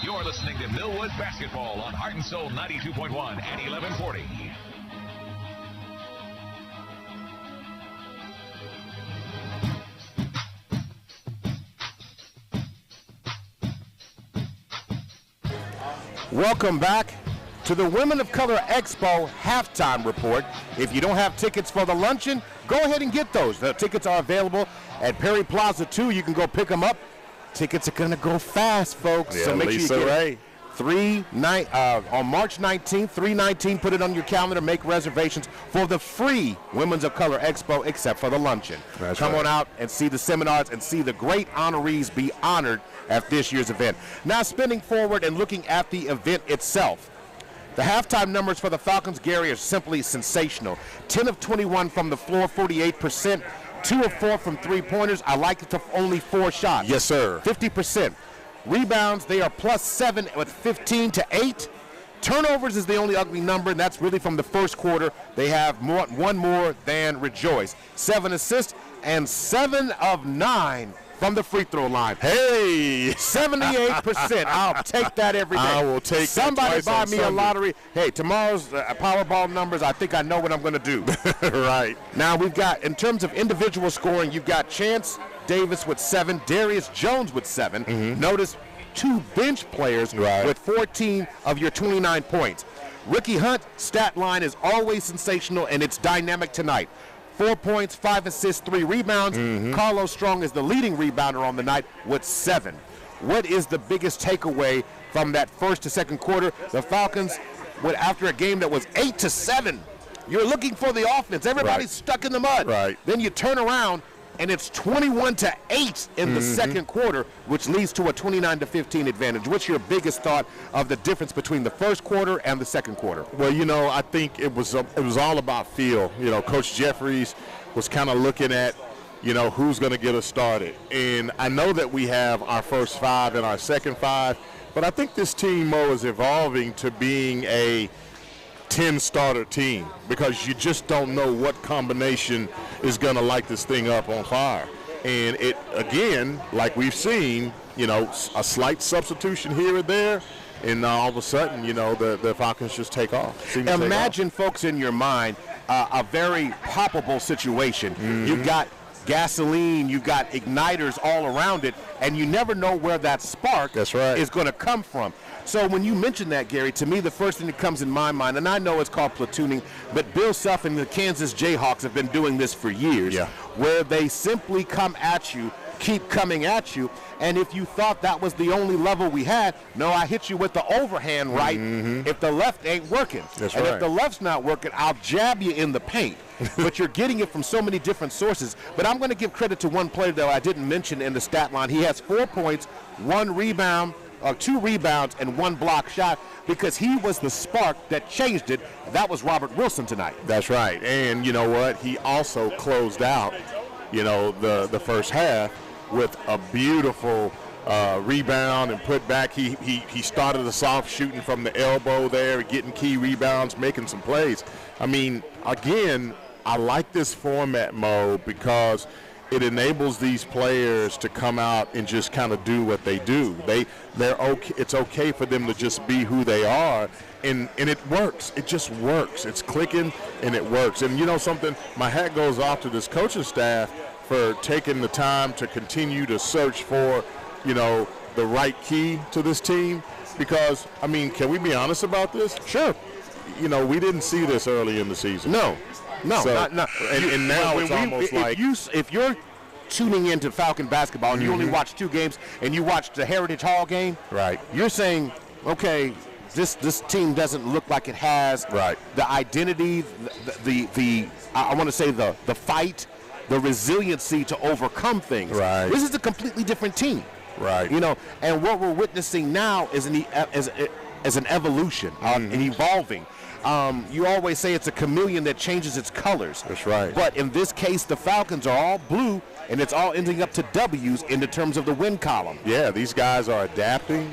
You're listening to Millwood Basketball on Heart and Soul 92.1 and 1140. Welcome back to the Women of Color Expo halftime report. If you don't have tickets for the luncheon, go ahead and get those. The tickets are available at Perry Plaza 2. You can go pick them up. Tickets are going to go fast, folks. Yeah, so make Lisa sure you get Ray. on March 19th, 3/19, put it on your calendar, make reservations for the free Women's of Color Expo, except for the luncheon. That's Come right. on out and see the seminars and see the great honorees be honored at this year's event. Now, spinning forward and looking at the event itself. The halftime numbers for the Falcons, Gary, are simply sensational. 10 of 21 from the floor, 48%. 2 of 4 from three-pointers. I like it to only 4 shots. Yes, sir. 50%. Rebounds, they are +7 with 15-8. Turnovers is the only ugly number, and that's really from the first quarter. They have one more than Rejoice. 7 assists and 7 of 9 from the free throw line. Hey! 78%. I'll take that every day. I will take Somebody that buy twice me on a Sunday. lottery. Hey, tomorrow's Powerball numbers, I think I know what I'm going to do. Right. Now we've got, in terms of individual scoring, you've got Chance Davis with 7, Darius Jones with 7. Notice 2 bench players with 14 of your 29 points. Ricky Hunt stat line is always sensational, and it's dynamic tonight. 4 points, 5 assists, 3 rebounds. Carlos Strong is the leading rebounder on the night with 7. What is the biggest takeaway from that first to second quarter? The Falcons went after a game that was 8-7. You're looking for the offense. Everybody's stuck in the mud. Right. Then you turn around, and it's 21-8 in the second quarter, which leads to a 29-15 advantage. What's your biggest thought of the difference between the first quarter and the second quarter? Well, you know, I think it was all about feel. You know, Coach Jeffries was kind of looking at, you know, who's going to get us started. And I know that we have our first 5 and our second 5, but I think this team, Mo, is evolving to being a 10-starter team because you just don't know what combination is going to light this thing up on fire. And it, again, like we've seen, you know, a slight substitution here or there, and all of a sudden, you know, the Falcons just take off. Imagine, folks, in your mind, a very poppable situation. You've got gasoline, you've got igniters all around it, and you never know where that spark is going to come from. So when you mention that, Gary, to me the first thing that comes in my mind, and I know it's called platooning, but Bill Self and the Kansas Jayhawks have been doing this for years, where they simply come at you, keep coming at you, and if you thought that was the only level we had, no, I hit you with the overhand right if the left ain't working. If the left's not working, I'll jab you in the paint. But you're getting it from so many different sources. But I'm going to give credit to one player, though, I didn't mention in the stat line. He has 4 points, 1 rebound, 2 rebounds, and 1 block shot because he was the spark that changed it. That was Robert Wilson tonight. That's right. And you know what? He also closed out, you know, the first half with a beautiful rebound and put back. He started us off shooting from the elbow there, getting key rebounds, making some plays. I mean, again, I like this format, Mo, because it enables these players to come out and just kind of do what they do. They're okay. It's okay for them to just be who they are, and it works. It just works. It's clicking and it works. And you know something? My hat goes off to this coaching staff for taking the time to continue to search for, you know, the right key to this team. Because I mean, can we be honest about this? Sure. You know, we didn't see this early in the season. No. So, not. And now it's almost like if you're tuning into Falcon basketball and you only watch 2 games and you watched the Heritage Hall game, right? You're saying, okay, this team doesn't look like it has the identity, I want to say the fight, the resiliency to overcome things. Right. This is a completely different team. Right. You know, and what we're witnessing now is an evolution, an evolving. You always say it's a chameleon that changes its colors. That's right. But in this case, the Falcons are all blue, and it's all ending up to W's in the terms of the win column. Yeah, these guys are adapting.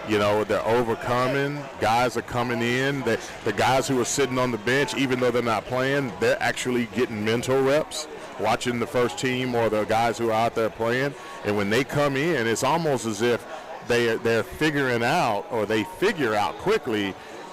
You know, they're overcoming. Guys are coming in. The guys who are sitting on the bench, even though they're not playing, they're actually getting mental reps, watching the first team or the guys who are out there playing. And when they come in, it's almost as if they're figuring out, or they figure out quickly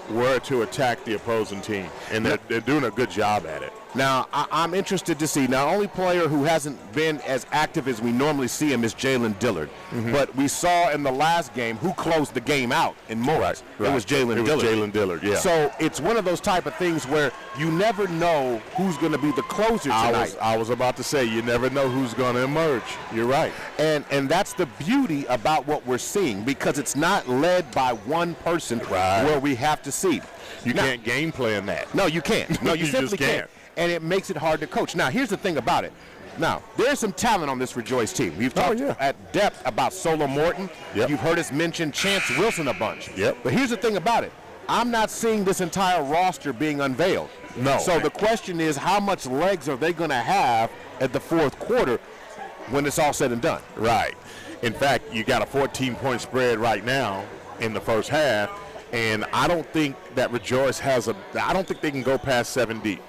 where to attack the opposing team, and they're doing a good job at it. Now, I'm interested to see, now, only player who hasn't been as active as we normally see him is Jalen Dillard. But we saw in the last game who closed the game out in Morris. It was Jalen Dillard. Jalen Dillard, yeah. So it's one of those type of things where you never know who's going to be the closer tonight. I was about to say, you never know who's going to emerge. You're right. And that's the beauty about what we're seeing, because it's not led by one person where we have to see. You can't game plan that. No, you can't. No, you simply just can't. And it makes it hard to coach. Now, here's the thing about it. Now, there's some talent on this Rejoice team. We've talked at depth about Solo Morton. You've heard us mention Chance Wilson a bunch. But here's the thing about it. I'm not seeing this entire roster being unveiled. No. So the question is, how much legs are they going to have at the fourth quarter when it's all said and done? Right. In fact, you got a 14-point spread right now in the first half, and I don't think that Rejoice I don't think they can go past 7 deep.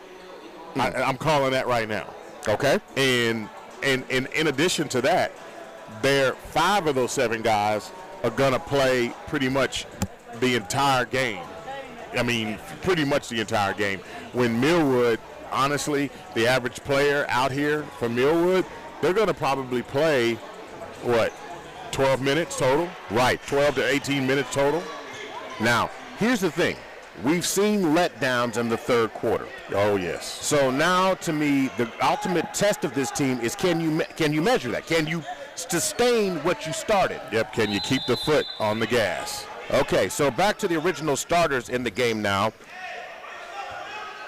I'm calling that right now. Okay. And in addition to that, 5 of those 7 guys are going to play pretty much the entire game. I mean, pretty much the entire game. When Millwood, honestly, the average player out here from Millwood, they're going to probably play, 12 minutes total? Right. 12 to 18 minutes total. Now, here's the thing. We've seen letdowns in the third quarter. Oh, yes. So now, to me, the ultimate test of this team is can you measure that? Can you sustain what you started? Yep, can you keep the foot on the gas? Okay, so back to the original starters in the game now.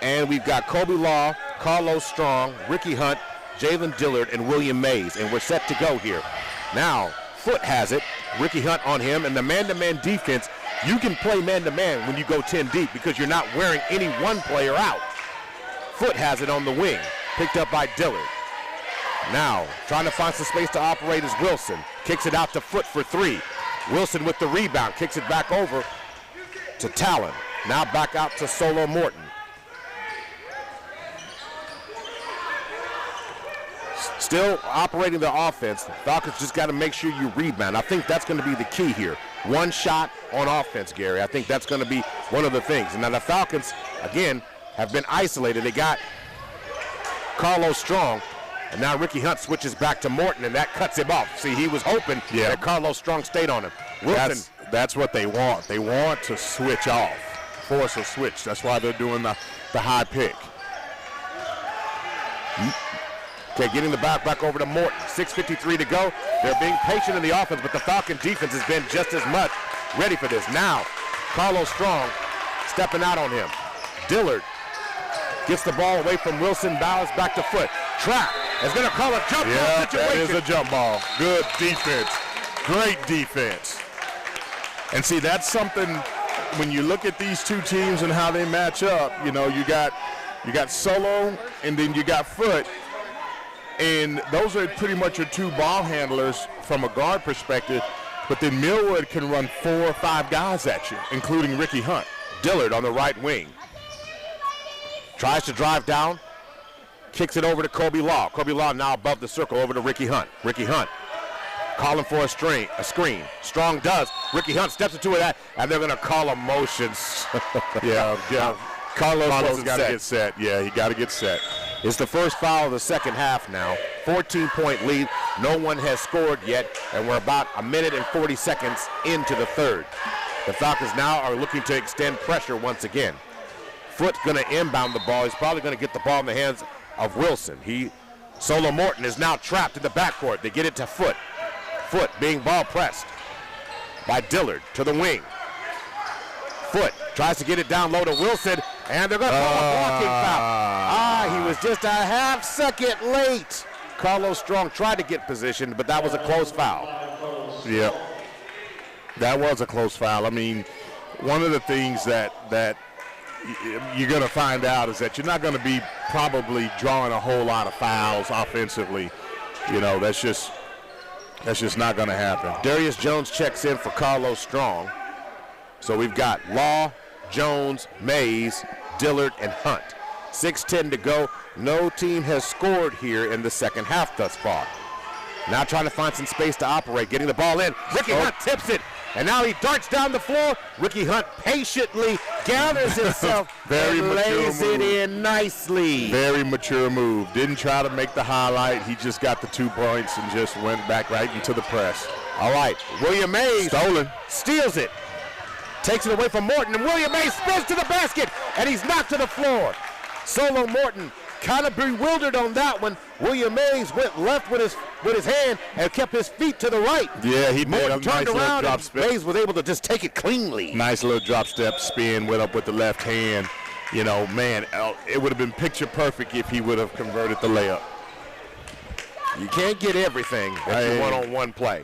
And we've got Kobe Law, Carlos Strong, Ricky Hunt, Jalen Dillard, and William Mays. And we're set to go here. Now, Foot has it. Ricky Hunt on him, and the man-to-man defense. You can play man-to-man when you go 10 deep because you're not wearing any one player out. Foot has it on the wing, picked up by Dillard. Now, trying to find some space to operate is Wilson. Kicks it out to Foot for 3. Wilson with the rebound, kicks it back over to Talon. Now back out to Solo Morton. Still operating the offense. The Falcons just got to make sure you rebound. I think that's going to be the key here. One shot on offense, Gary. I think that's going to be one of the things. And now the Falcons, again, have been isolated. They got Carlos Strong, and now Ricky Hunt switches back to Morton, and that cuts him off. See, he was hoping that Carlos Strong stayed on him. Wilson. That's what they want. They want to switch off, force a switch. That's why they're doing the high pick. Okay, getting the back over to Morton. 6:53 to go. They're being patient in the offense, but the Falcon defense has been just as much ready for this. Now, Carlos Strong stepping out on him. Dillard gets the ball away from Wilson, bows back to Foot. Trap is going to call a jump ball situation. That is a jump ball. Good defense. Great defense. And see, that's something when you look at these two teams and how they match up. You know, you got Solo and then you got Foot. And those are pretty much your two ball handlers from a guard perspective. But then Millwood can run 4 or 5 guys at you, including Ricky Hunt. Dillard on the right wing. Tries to drive down. Kicks it over to Kobe Law. Kobe Law now above the circle over to Ricky Hunt. Ricky Hunt calling for a screen. Strong does. Ricky Hunt steps into that, and they're going to call a motions. Yeah. Carlos got to get set. Yeah, he got to get set. It's the first foul of the second half now. 14-point lead. No one has scored yet, and we're about a minute and 40 seconds into the third. The Falcons now are looking to extend pressure once again. Foot's going to inbound the ball. He's probably going to get the ball in the hands of Wilson. Solo Morton is now trapped in the backcourt. They get it to Foot. Foot being ball pressed by Dillard to the wing. Foot tries to get it down low to Wilson, and they're going to call a blocking foul. He was just a half second late. Carlos Strong tried to get positioned, but that was a close foul. Yeah, that was a close foul. I mean, one of the things that you're going to find out is that you're not going to be probably drawing a whole lot of fouls offensively. You know, that's just not going to happen. Darius Jones checks in for Carlos Strong. So we've got Law, Jones, Mays, Dillard, and Hunt. 6:10 to go. No team has scored here in the second half thus far. Now trying to find some space to operate, getting the ball in. Ricky Hunt tips it, and now he darts down the floor. Ricky Hunt patiently gathers himself and lays it in nicely. Very mature move. Didn't try to make the highlight. He just got the 2 points and just went back right into the press. All right, William Mays stolen, steals it. Takes it away from Morton, and William Mays spins to the basket, and he's knocked to the floor. Solo Morton kind of bewildered on that one. William Mays went left with his hand and kept his feet to the right. Yeah, he Morton did. turned around, and Mays was able to just take it cleanly. Nice little drop step spin, went up with the left hand. You know, man, it would have been picture perfect if he would have converted the layup. You can't get everything that you one-on-one play.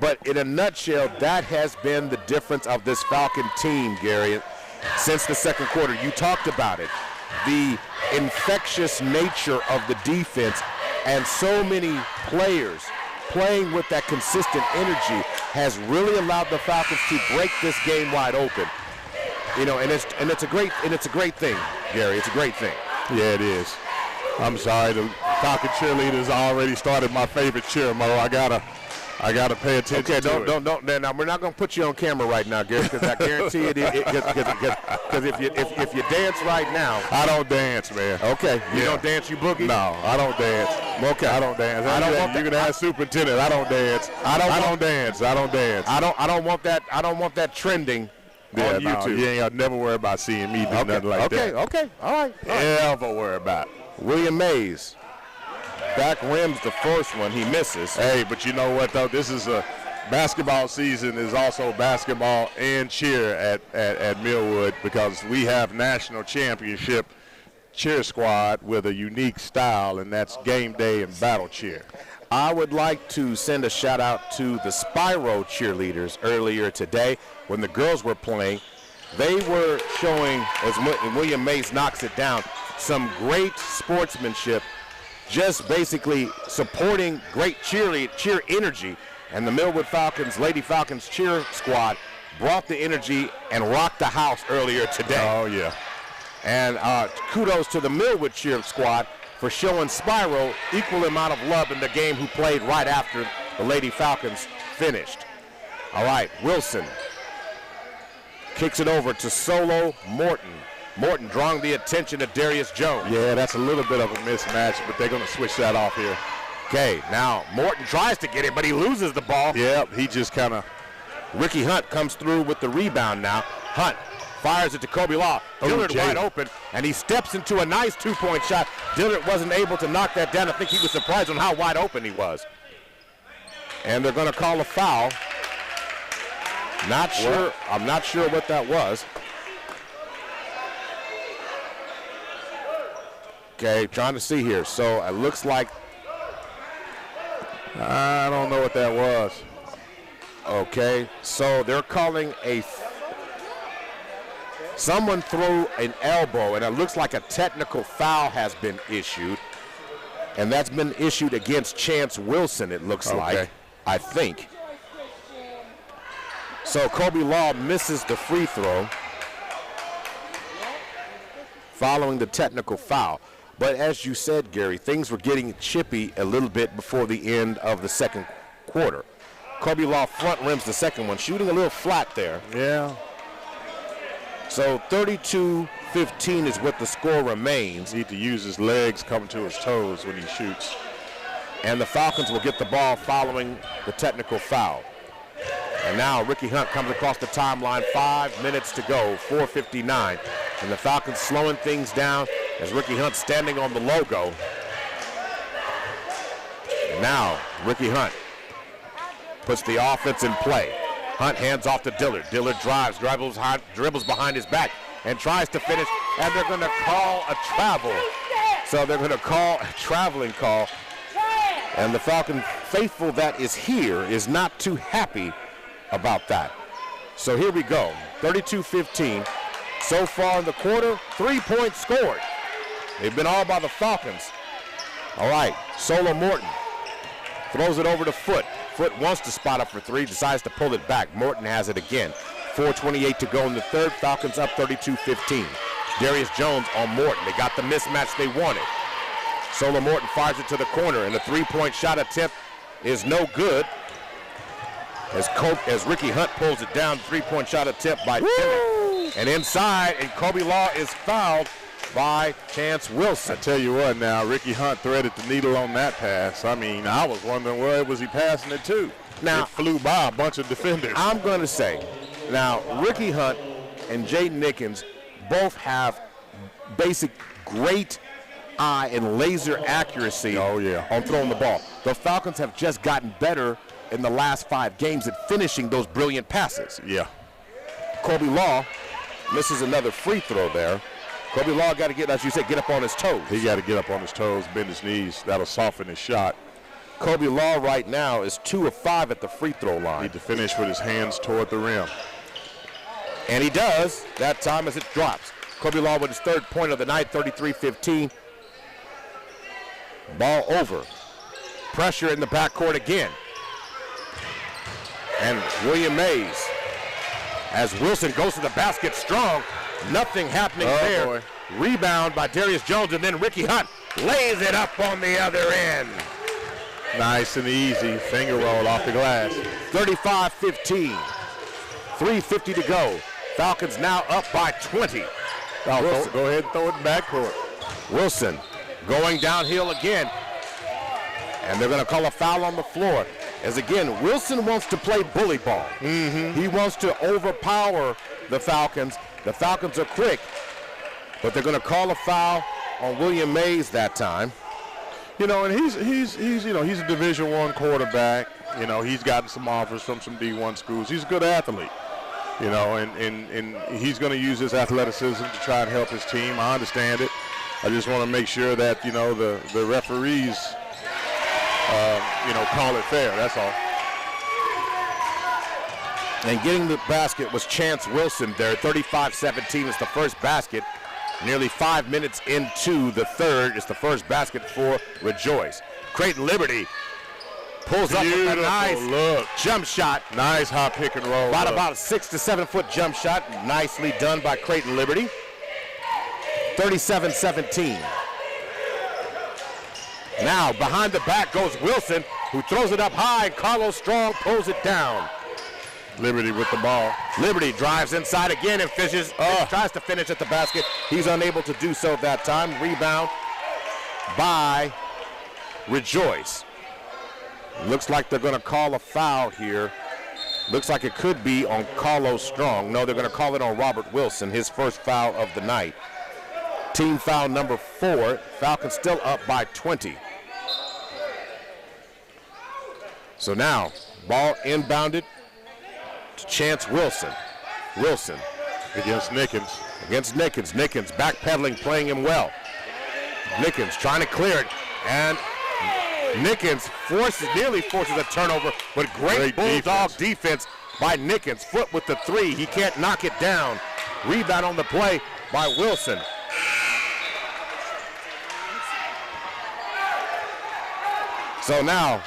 But in a nutshell, that has been the difference of this Falcon team, Gary, since the second quarter. You talked about it. The infectious nature of the defense and so many players playing with that consistent energy has really allowed the Falcons to break this game wide open. You know, and it's a great thing, Gary. It's a great thing. Yeah, it is. I'm sorry, the Falcon cheerleaders already started my favorite cheer, Mo. I gotta pay attention. Okay, don't. Now we're not gonna put you on camera right now, Gary, because I guarantee it. Because if you dance right now, I don't dance, man. Okay, you don't dance, you boogie. No, I don't dance. Okay, I don't dance. You can ask superintendent. I don't dance. I don't dance. I don't want that. I don't want that trending on YouTube. You ain't never worry about seeing me do nothing like that. Okay, all right. Never worry about it. William Mays. Back rims the first one, he misses. Hey, but you know what though? This is a basketball season is also basketball and cheer at Millwood, because we have national championship cheer squad with a unique style, and that's game day and battle cheer. I would like to send a shout out to the Spyro cheerleaders earlier today when the girls were playing. They were showing, as William Mays knocks it down, some great sportsmanship, just basically supporting great cheer energy. And the Millwood Falcons, Lady Falcons cheer squad brought the energy and rocked the house earlier today. Oh, yeah. And kudos to the Millwood cheer squad for showing Spyro equal amount of love in the game who played right after the Lady Falcons finished. All right, Wilson kicks it over to Solo Morton. Morton drawing the attention of Darius Jones. Yeah, that's a little bit of a mismatch, but they're going to switch that off here. Okay, now Morton tries to get it, but he loses the ball. Yeah, he just kind of. Ricky Hunt comes through with the rebound now. Hunt fires it to Kobe Law. Dillard wide open, and he steps into a nice two-point shot. Dillard wasn't able to knock that down. I think he was surprised on how wide open he was. And they're going to call a foul. I'm not sure what that was. Okay, trying to see here. So it looks like, I don't know what that was. Okay, so they're calling someone threw an elbow, and it looks like a technical foul has been issued. And that's been issued against Chance Wilson, it looks like, I think. So Kobe Law misses the free throw following the technical foul. But as you said, Gary, things were getting chippy a little bit before the end of the second quarter. Kobe Law front rims the second one, shooting a little flat there. Yeah. So 32-15 is what the score remains. Need to use his legs coming to his toes when he shoots. And the Falcons will get the ball following the technical foul. And now Ricky Hunt comes across the timeline, 5 minutes to go, 4:59. And the Falcons slowing things down as Ricky Hunt standing on the logo. And now Ricky Hunt puts the offense in play. Hunt hands off to Dillard. Dillard dribbles behind his back and tries to finish, and they're going to call a travel. So they're going to call a traveling call. And the Falcon faithful that is here is not too happy about that. So here we go, 32-15. So far in the quarter, 3 points scored. They've been all by the Falcons. All right, Solo Morton throws it over to Foote. Foote wants to spot up for three, decides to pull it back. Morton has it again. 4:28 to go in the third. Falcons up 32-15. Darius Jones on Morton. They got the mismatch they wanted. Solo Morton fires it to the corner, and the three-point shot attempt is no good. As Ricky Hunt pulls it down, three-point shot attempt by Dillard. And inside, and Kobe Law is fouled by Chance Wilson. I tell you what now, Ricky Hunt threaded the needle on that pass. I mean, I was wondering where was he passing it to. Now, it flew by a bunch of defenders. I'm going to say, now, Ricky Hunt and Jaden Nickens both have basic great eye and laser accuracy on throwing the ball. The Falcons have just gotten better in the last 5 games at finishing those brilliant passes. Yeah. Kobe Law misses another free throw there. Kobe Law got to get, as you said, get up on his toes. He got to get up on his toes, bend his knees. That'll soften his shot. Kobe Law right now is 2 of 5 at the free throw line. Need to finish with his hands toward the rim. And he does that time as it drops. Kobe Law with his third point of the night, 33-15. Ball over. Pressure in the backcourt again. And William Mays, as Wilson goes to the basket strong, nothing happening there. Boy. Rebound by Darius Jones, and then Ricky Hunt lays it up on the other end. Nice and easy, finger roll off the glass. 35-15, 3:50 to go. Falcons now up by 20. Go ahead and throw it in backcourt. Wilson going downhill again, and they're going to call a foul on the floor. As again, Wilson wants to play bully ball. Mm-hmm. He wants to overpower the Falcons. The Falcons are quick, but they're going to call a foul on William Mays that time. You know, and he's a Division I quarterback. You know, he's gotten some offers from some D1 schools. He's a good athlete. You know, and he's going to use his athleticism to try and help his team. I understand it. I just want to make sure that, you know, the referees, call it fair. That's all. And getting the basket was Chance Wilson there. 35-17 is the first basket. Nearly 5 minutes into the third. It's the first basket for Rejoice. Creighton Liberty pulls up with a nice jump shot. Nice high pick and roll. About a 6 to 7 foot jump shot. Nicely done by Creighton Liberty. 37-17. Now behind the back goes Wilson, who throws it up high, and Carlos Strong pulls it down. Liberty with the ball. Liberty drives inside again and tries to finish at the basket. He's unable to do so that time. Rebound by Rejoice. Looks like they're going to call a foul here. Looks like it could be on Carlos Strong. No, they're going to call it on Robert Wilson, his first foul of the night. Team foul number 4. Falcons still up by 20. So now, ball inbounded to Chance Wilson. Wilson against Nickens. Nickens backpedaling, playing him well. Nickens trying to clear it, and Nickens nearly forces a turnover, but great Bulldog defense by Nickens. Foot with the 3. He can't knock it down. Rebound on the play by Wilson. So now,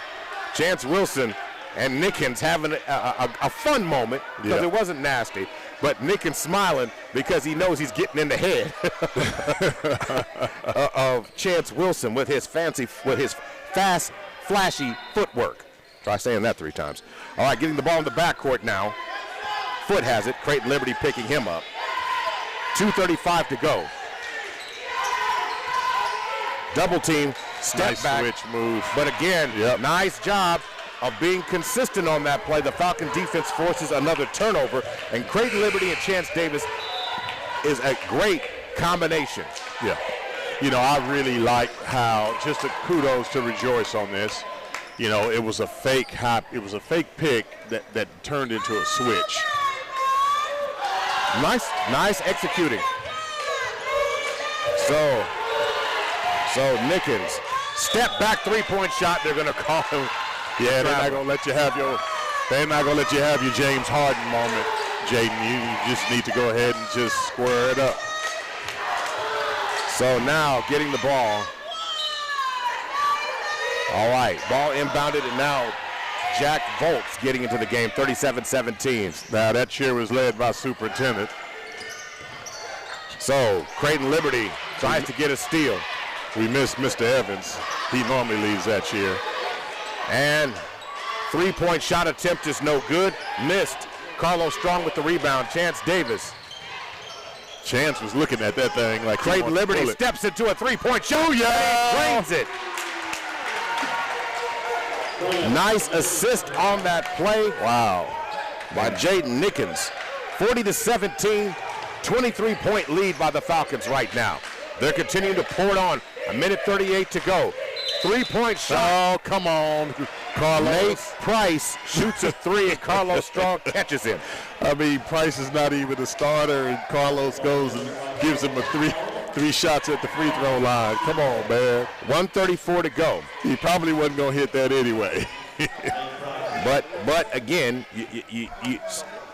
Chance Wilson And Nickens having a fun moment because it wasn't nasty. But Nickens smiling because he knows he's getting in the head of Chance Wilson with his fast, flashy footwork. Try saying that 3 times. All right, getting the ball in the backcourt now. Foot has it. Creighton Liberty picking him up. 2:35 to go. Double team, step back. Switch move. But again, nice job of being consistent on that play. The Falcon defense forces another turnover, and Creighton Liberty and Chance Davis is a great combination. Yeah. You know, I really like how, just a kudos to Rejoice on this. You know, it was a fake pick that turned into a switch. Nice executing. So Nickens, step back 3-point shot. They're going to call him. Yeah, they're not going to let you have your James Harden moment, Jaden. You just need to go ahead and just square it up. So now getting the ball. All right, ball inbounded, and now Jack Volts getting into the game, 37-17. Now that cheer was led by Superintendent. So Creighton Liberty tries to get a steal. We missed Mr. Evans. He normally leads that cheer. And 3-point shot attempt is no good. Missed. Carlos Strong with the rebound. Chance Davis. Chance was looking at that thing like Creighton Liberty steps into a 3-point shot. Oh, yeah. Drains it. Nice assist on that play. Wow. By Jaden Nickens. 40-17. 23-point lead by the Falcons right now. They're continuing to pour it on. 1:38 to go. 3-point shot. Oh, come on, Carlos. Nate Price shoots a 3, and Carlos Strong catches him. I mean, Price is not even a starter, and Carlos goes and gives him a three shots at the free throw line. Come on, man. 1:34 to go. He probably wasn't going to hit that anyway. but again, you,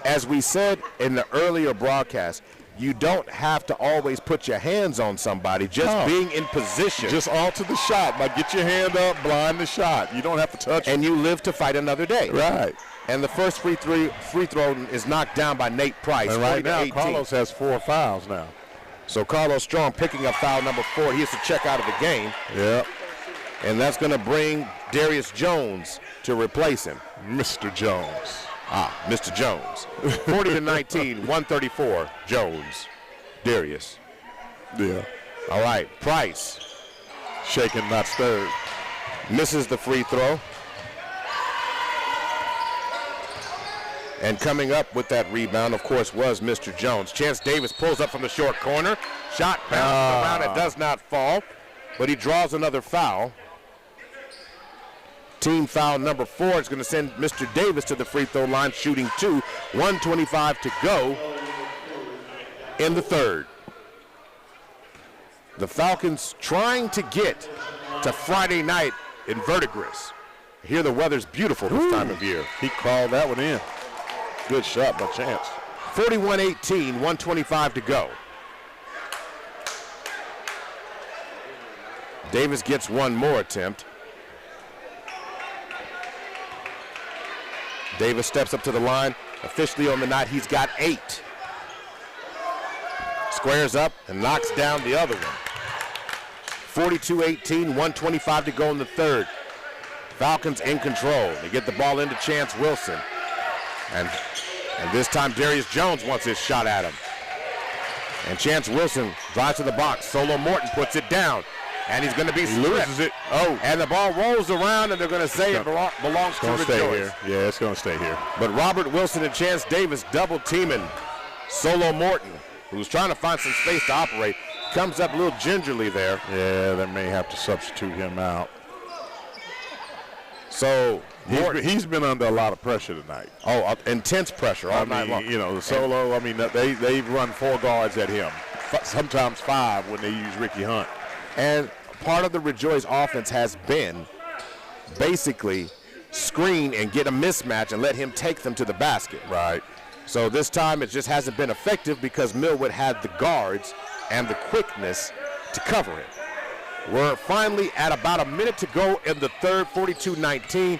as we said in the earlier broadcast, you don't have to always put your hands on somebody. Just being in position. Just alter the shot. Like, get your hand up, blind the shot. You don't have to touch it. And you live to fight another day. Right. And the first free throw is knocked down by Nate Price. And right now, Carlos has 4 fouls now. So Carlos Strong picking up foul number 4. He has to check out of the game. Yeah. And that's going to bring Darius Jones to replace him. Mr. Jones. Mr. Jones. 40-19, 134. Jones. Darius. Yeah. All right, Price. Shaken, not stirred. Misses the free throw. And coming up with that rebound, of course, was Mr. Jones. Chance Davis pulls up from the short corner. Shot bounced around. It does not fall, but he draws another foul. Team foul number 4 is going to send Mr. Davis to the free throw line, shooting 2. 1:25 to go in the third. The Falcons trying to get to Friday night in Verdigris. Here the weather's beautiful this time of year. He called that one in. Good shot by Chance. 41-18, 1:25 to go. Davis gets one more attempt. Davis steps up to the line. Officially on the night, he's got 8. Squares up and knocks down the other one. 42-18, 1:25 to go in the third. Falcons in control. They get the ball into Chance Wilson. And this time Darius Jones wants his shot at him. And Chance Wilson drives to the box. Solo Morton puts it down. And he's going to be stripped. Loses it. Oh. And the ball rolls around, and they're going to say it belongs to Rejoice. Yeah, it's going to stay here. But Robert Wilson and Chance Davis double teaming Solo Morton, who's trying to find some space to operate. Comes up a little gingerly there. Yeah, they may have to substitute him out. So he's been under a lot of pressure tonight. Oh, intense pressure all night long. You know, the Solo, I mean, they've run 4 guards at him. Sometimes 5 when they use Ricky Hunt. And part of the Rejoice offense has been basically screen and get a mismatch and let him take them to the basket. Right. So this time it just hasn't been effective because Millwood had the guards and the quickness to cover it. We're finally at about a minute to go in the third, 42-19.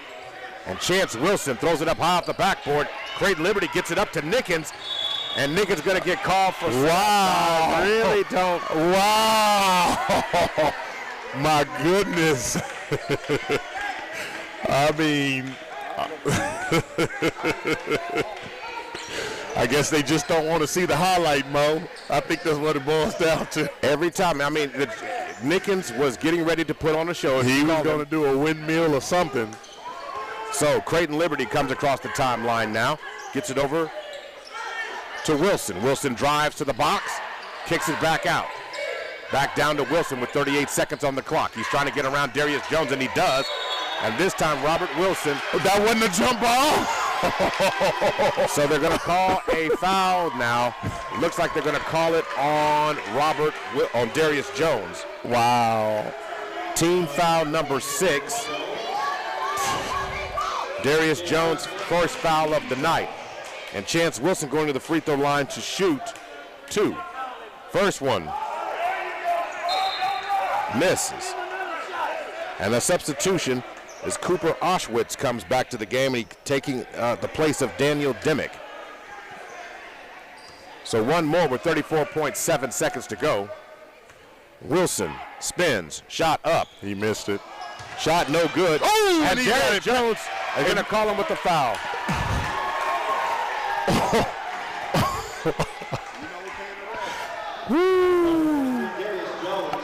And Chance Wilson throws it up high off the backboard. Creighton Liberty gets it up to Nickens. And Nickens going to get called for wow. I really don't. Wow. My goodness. I mean, I guess they just don't want to see the highlight, Mo. I think that's what it boils down to. Every time. I mean, Nickens was getting ready to put on a show. He was going to do a windmill or something. So Creighton Liberty comes across the timeline now. Gets it over to Wilson. Wilson drives to the box. Kicks it back out. Back down to Wilson with 38 seconds on the clock. He's trying to get around Darius Jones, and he does. And this time, Robert Wilson. That wasn't a jump ball. So they're going to call a foul now. Looks like they're going to call it on on Darius Jones. Wow. Team foul number 6. Darius Jones, first foul of the night. And Chance Wilson going to the free throw line to shoot 2. First one misses. And the substitution is Cooper Oshwitz comes back to the game, and he's taking the place of Daniel Dimmick. So one more with 34.7 seconds to go. Wilson spins, shot up. He missed it. Shot no good. Oh, and Darius Jones is going to call him with the foul.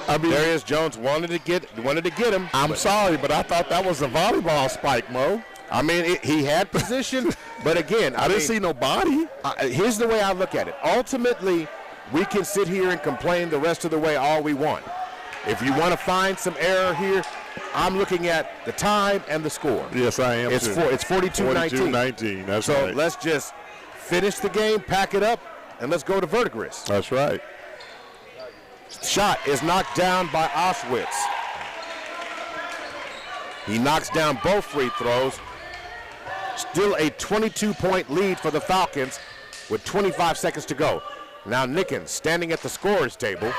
I mean, Darius Jones wanted to get him. I'm sorry, but I thought that was a volleyball spike, Mo. I mean, he had position, but again, I didn't see no body. Here's the way I look at it. Ultimately, we can sit here and complain the rest of the way all we want. If you want to find some error here, I'm looking at the time and the score. Yes, I am. It's 42-19. 42-19. That's so right. Let's just finish the game, pack it up, and let's go to Verdigris. That's right. Shot is knocked down by Oshwitz. He knocks down both free throws. Still a 22-point lead for the Falcons with 25 seconds to go. Now Nickens standing at the scorer's table,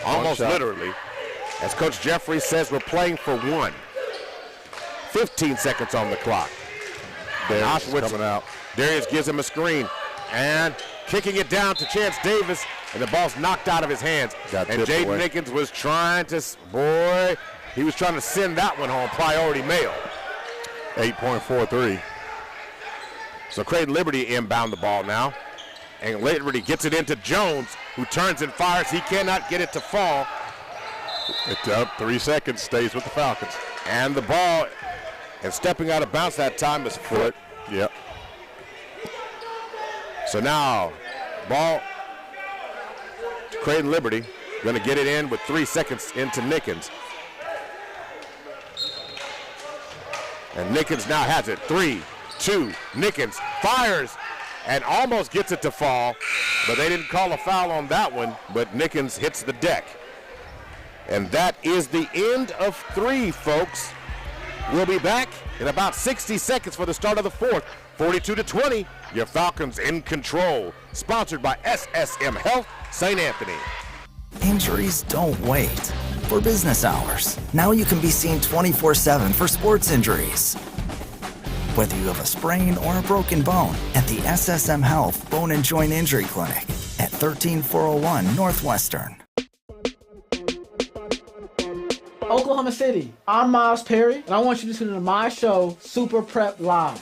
almost literally. As Coach Jeffrey says, we're playing for 1. 15 seconds on the clock. Darius coming out. Darius gives him a screen and kicking it down to Chance Davis, and the ball's knocked out of his hands. And Jaden Nickens was trying to, he was trying to send that one home, priority mail. 8.43. So Creighton Liberty inbound the ball now. And Liberty gets it into Jones, who turns and fires. He cannot get it to fall. It's up 3 seconds, stays with the Falcons. And the ball, and stepping out of bounds that time is Foot. Yep. So now, ball to Creighton Liberty. Going to get it in with 3 seconds into Nickens. And Nickens now has it. 3, 2, Nickens fires and almost gets it to fall, but they didn't call a foul on that one, but Nickens hits the deck. And that is the end of 3, folks. We'll be back in about 60 seconds for the start of the 4th. 42-20, your Falcons in control. Sponsored by SSM Health, St. Anthony. Injuries don't wait. For business hours, now you can be seen 24/7 for sports injuries. Whether you have a sprain or a broken bone, at the SSM Health Bone and Joint Injury Clinic at 13401 Northwestern. Oklahoma City, I'm Miles Perry, and I want you to tune in to my show, Super Prep Live.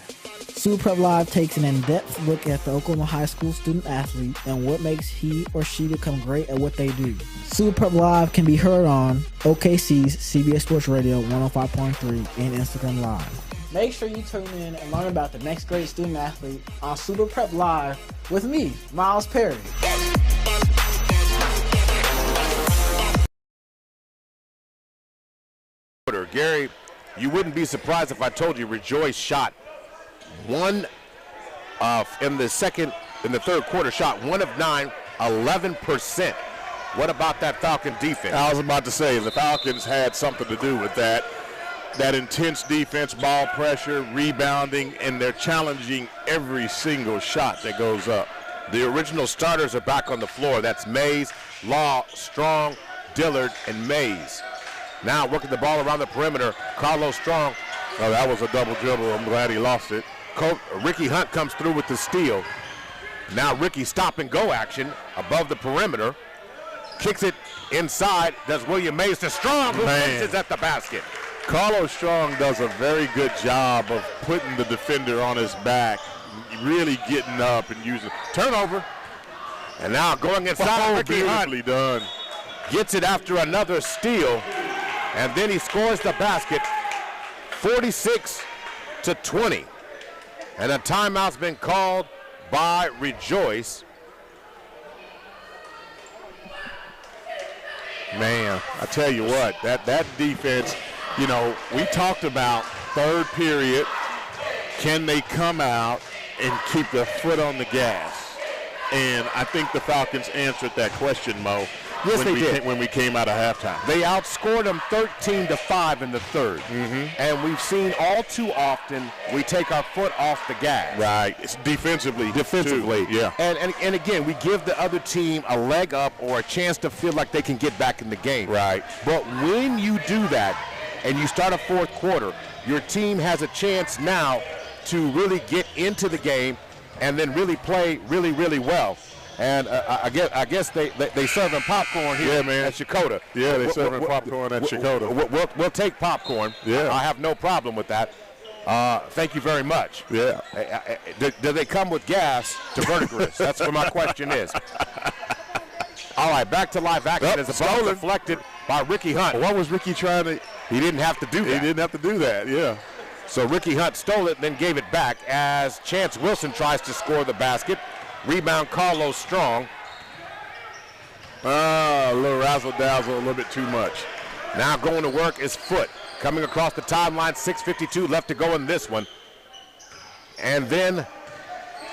Super Prep Live takes an in-depth look at the Oklahoma high school student athlete and what makes he or she become great at what they do. Super Prep Live can be heard on OKC's CBS Sports Radio 105.3 and Instagram Live. Make sure you tune in and learn about the next great student athlete on Super Prep Live with me, Miles Perry. Gary, you wouldn't be surprised if I told you Rejoice shot in the third quarter, shot 1 of 9, 11%. What about that Falcon defense? I was about to say, the Falcons had something to do with that. That intense defense, ball pressure, rebounding, and they're challenging every single shot that goes up. The original starters are back on the floor. That's Mays, Law, Strong, Dillard, and Mays. Now working the ball around the perimeter. Carlos Strong Oh, that was a double dribble. I'm glad he lost it. Ricky Hunt comes through with the steal. Now Ricky stop and go action above the perimeter. Kicks it inside. Does William Mays to Strong, who finishes at the basket. Carlos Strong does a very good job of putting the defender on his back, really getting up and using turnover. And now going inside, Ricky Hunt done. Gets it after another steal, and then he scores the basket, 46-20. And a timeout's been called by Rejoice. Man, I tell you what, that defense, you know, we talked about third period. Can they come out and keep their foot on the gas? And I think the Falcons answered that question, Mo. Yes, they did. When we came out of halftime. They outscored them 13-5 in the third. And we've seen all too often we take our foot off the gas. Right. It's defensively. Defensively. Too. Yeah. And again, we give the other team a leg up or a chance to feel like they can get back in the game. Right. But when you do that and you start a fourth quarter, your team has a chance now to really get into the game and then really play really, really well. And I guess they serving popcorn here at Shakota. Yeah, they serving popcorn at Shakota. We'll take popcorn. Yeah. I have no problem with that. Thank you very much. Yeah. Do they come with gas to Verdigris? That's what my question is. All right, back to live action as the ball deflected by Ricky Hunt. What was Ricky trying to? He didn't have to do that. He didn't have to do that, yeah. So Ricky Hunt stole it, then gave it back as Chance Wilson tries to score the basket. Rebound, Carlos Strong. A little razzle-dazzle, a little bit too much. Now going to work is Foot. Coming across the timeline, 6:52 left to go in this one. And then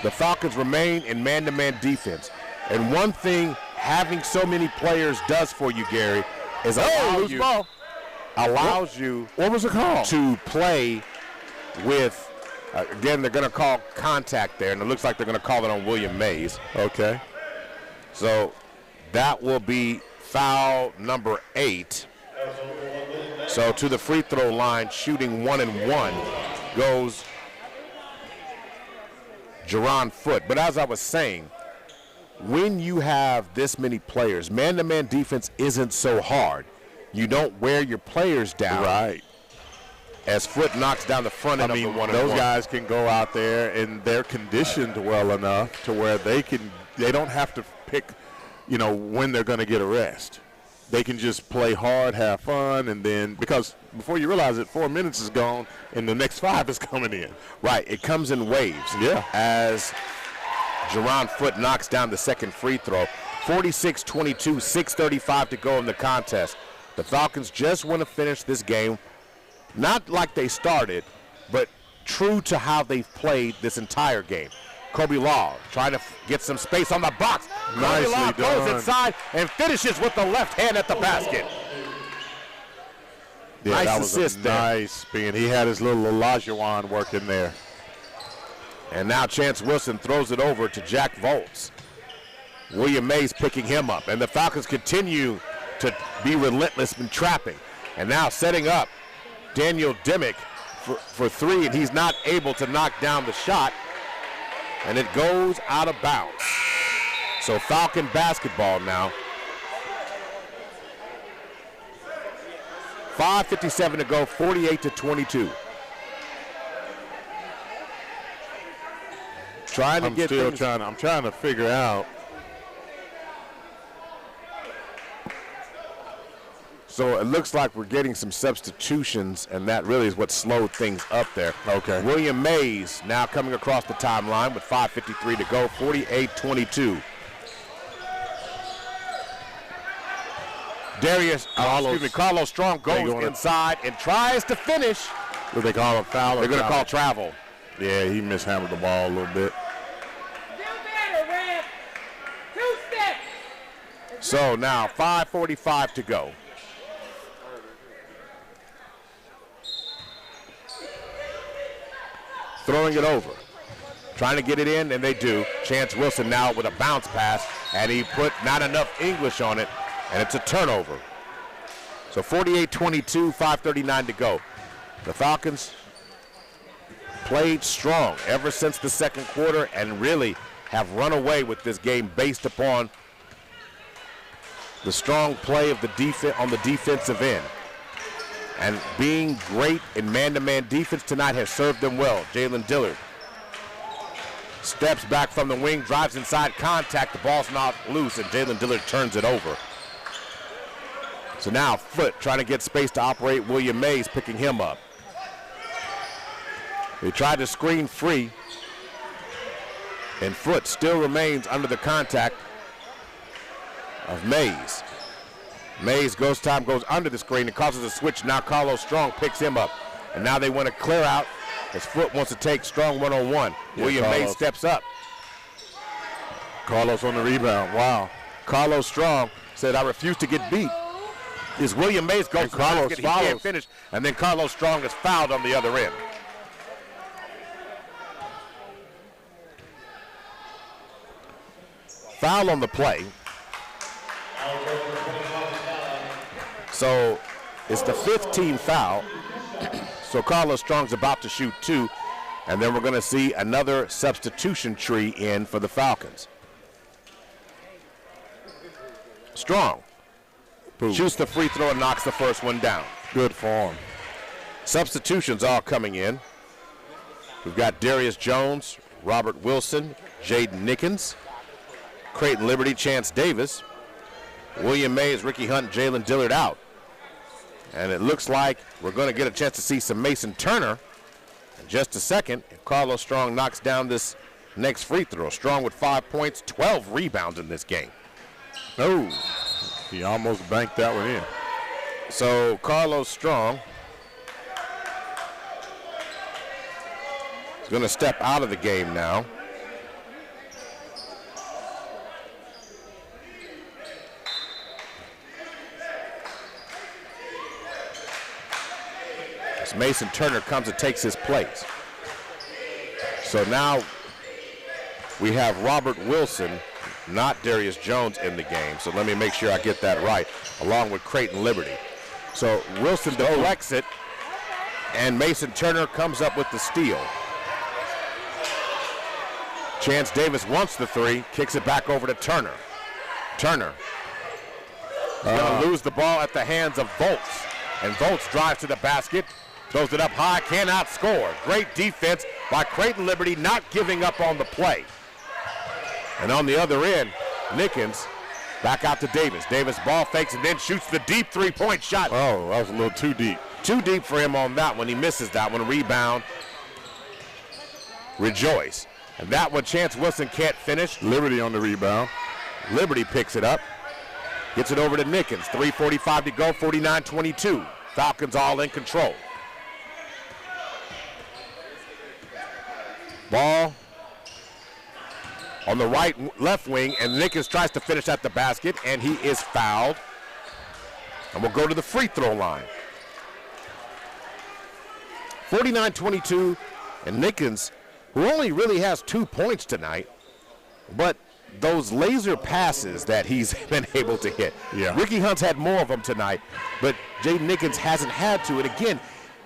the Falcons remain in man-to-man defense. And one thing having so many players does for you, Gary, is allows you what was the call? To play with, again, they're going to call contact there, and it looks like they're going to call it on William Mays. Okay. So that will be foul number 8. So to the free throw line, shooting 1-1, goes Jerron Foot. But as I was saying, when you have this many players, man-to-man defense isn't so hard. You don't wear your players down. Right. As Foot knocks down the front end of the 1-1. Those guys can go out there and they're conditioned well enough to where they don't have to pick, when they're going to get a rest. They can just play hard, have fun, and then, because before you realize it, 4 minutes is gone and the next 5 is coming in. Right, it comes in waves. Yeah. As Jerron Foot knocks down the second free throw. 46-22, 6:35 to go in the contest. The Falcons just want to finish this game, not like they started, but true to how they've played this entire game. Kobe Law trying to get some space on the box. Kobe Law goes inside and finishes with the left hand at the basket. Yeah, nice that was assist there. Nice spin. He had his little Olajuwon working there. And now Chance Wilson throws it over to Jack Volz. William Mays picking him up. And the Falcons continue to be relentless in trapping. And now setting up Daniel Dimmick for 3, and he's not able to knock down the shot. And it goes out of bounds. So Falcon basketball now. 5:57 to go, 48-22. I'm trying to figure out. So it looks like we're getting some substitutions, and that really is what slowed things up there. Okay. William Mays now coming across the timeline with 5:53 to go, 48-22. Carlos Strong goes inside and tries to finish. What they call a foul? They're going to call travel. Yeah, he mishandled the ball a little bit. So now 5:45 to go. Throwing it over. Trying to get it in, and they do. Chance Wilson now with a bounce pass, and he put not enough English on it, and it's a turnover. So 48-22, 5:39 to go. The Falcons played strong ever since the second quarter and really have run away with this game based upon the strong play of the defense on the defensive end. And being great in man-to-man defense tonight has served them well. Jalen Dillard steps back from the wing, drives inside, contact, the ball's not loose, and Jalen Dillard turns it over. So now Foote trying to get space to operate. William Mays picking him up. They tried to screen free, and Foote still remains under the contact of Mays. Mays goes under the screen and causes a switch. Now Carlos Strong picks him up. And now they want to clear out as Foote wants to take Strong one-on-one. Yeah, William Mays steps up. Carlos on the rebound. Wow. Carlos Strong said, I refuse to get beat. As William Mays goes to Carlos basket, he can't finish. And then Carlos Strong is fouled on the other end. Foul on the play. So it's the 15th foul. So Carlos Strong's about to shoot 2, and then we're going to see another substitution tree in for the Falcons. Strong shoots the free throw and knocks the first one down. Good form. Substitutions all coming in. We've got Darius Jones, Robert Wilson, Jaden Nickens, Creighton Liberty, Chance Davis, William Mays, Ricky Hunt, Jalen Dillard out. And it looks like we're going to get a chance to see some Mason Turner in just a second if Carlos Strong knocks down this next free throw. Strong with 5 points, 12 rebounds in this game. Oh, he almost banked that one in. So Carlos Strong is going to step out of the game now. As Mason Turner comes and takes his place. So now we have Robert Wilson, not Darius Jones, in the game. So let me make sure I get that right, along with Creighton Liberty. So Wilson deflects it, and Mason Turner comes up with the steal. Chance Davis wants the 3, kicks it back over to Turner. Turner is going to lose the ball at the hands of Volts. And Volts drives to the basket, throws it up high, cannot score. Great defense by Creighton Liberty, not giving up on the play. And on the other end, Nickens back out to Davis. Davis ball fakes and then shoots the deep 3-point shot. Oh, that was a little too deep. Too deep for him on that one. He misses that one. Rebound, Rejoice. And that one, Chance Wilson can't finish. Liberty on the rebound. Liberty picks it up. Gets it over to Nickens. 3:45 to go, 49-22. Falcons all in control. Ball on the left wing, and Nickens tries to finish at the basket, and he is fouled. And we'll go to the free throw line. 49-22, and Nickens, who only really has 2 points tonight, but those laser passes that he's been able to hit. Yeah. Ricky Hunt's had more of them tonight, but Jaden Nickens hasn't had to. And again,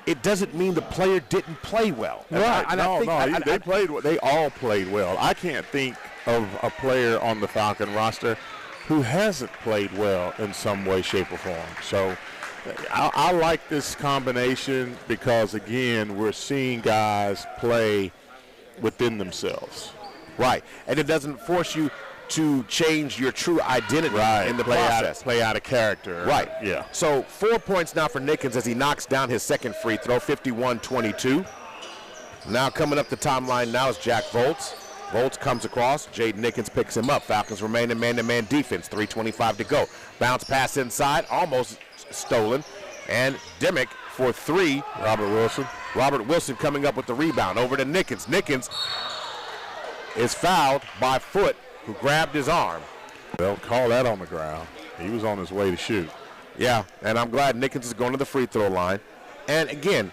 it doesn't mean the player didn't play well. Right. They all played well. I can't think of a player on the Falcon roster who hasn't played well in some way, shape, or form. So I like this combination because, again, we're seeing guys play within themselves. Right, and it doesn't force you to change your true identity in the process. Play out of character. Right. Yeah. So 4 points now for Nickens as he knocks down his second free throw, 51-22. Now coming up the timeline now is Jack Volts. Volts comes across. Jaden Nickens picks him up. Falcons remain in man-to-man defense, 3:25 to go. Bounce pass inside, almost stolen. And Dimick for 3. Robert Wilson coming up with the rebound. Over to Nickens. Nickens is fouled by Foote, who grabbed his arm. They'll call that on the ground. He was on his way to shoot. Yeah, and I'm glad Nickens is going to the free throw line. And again,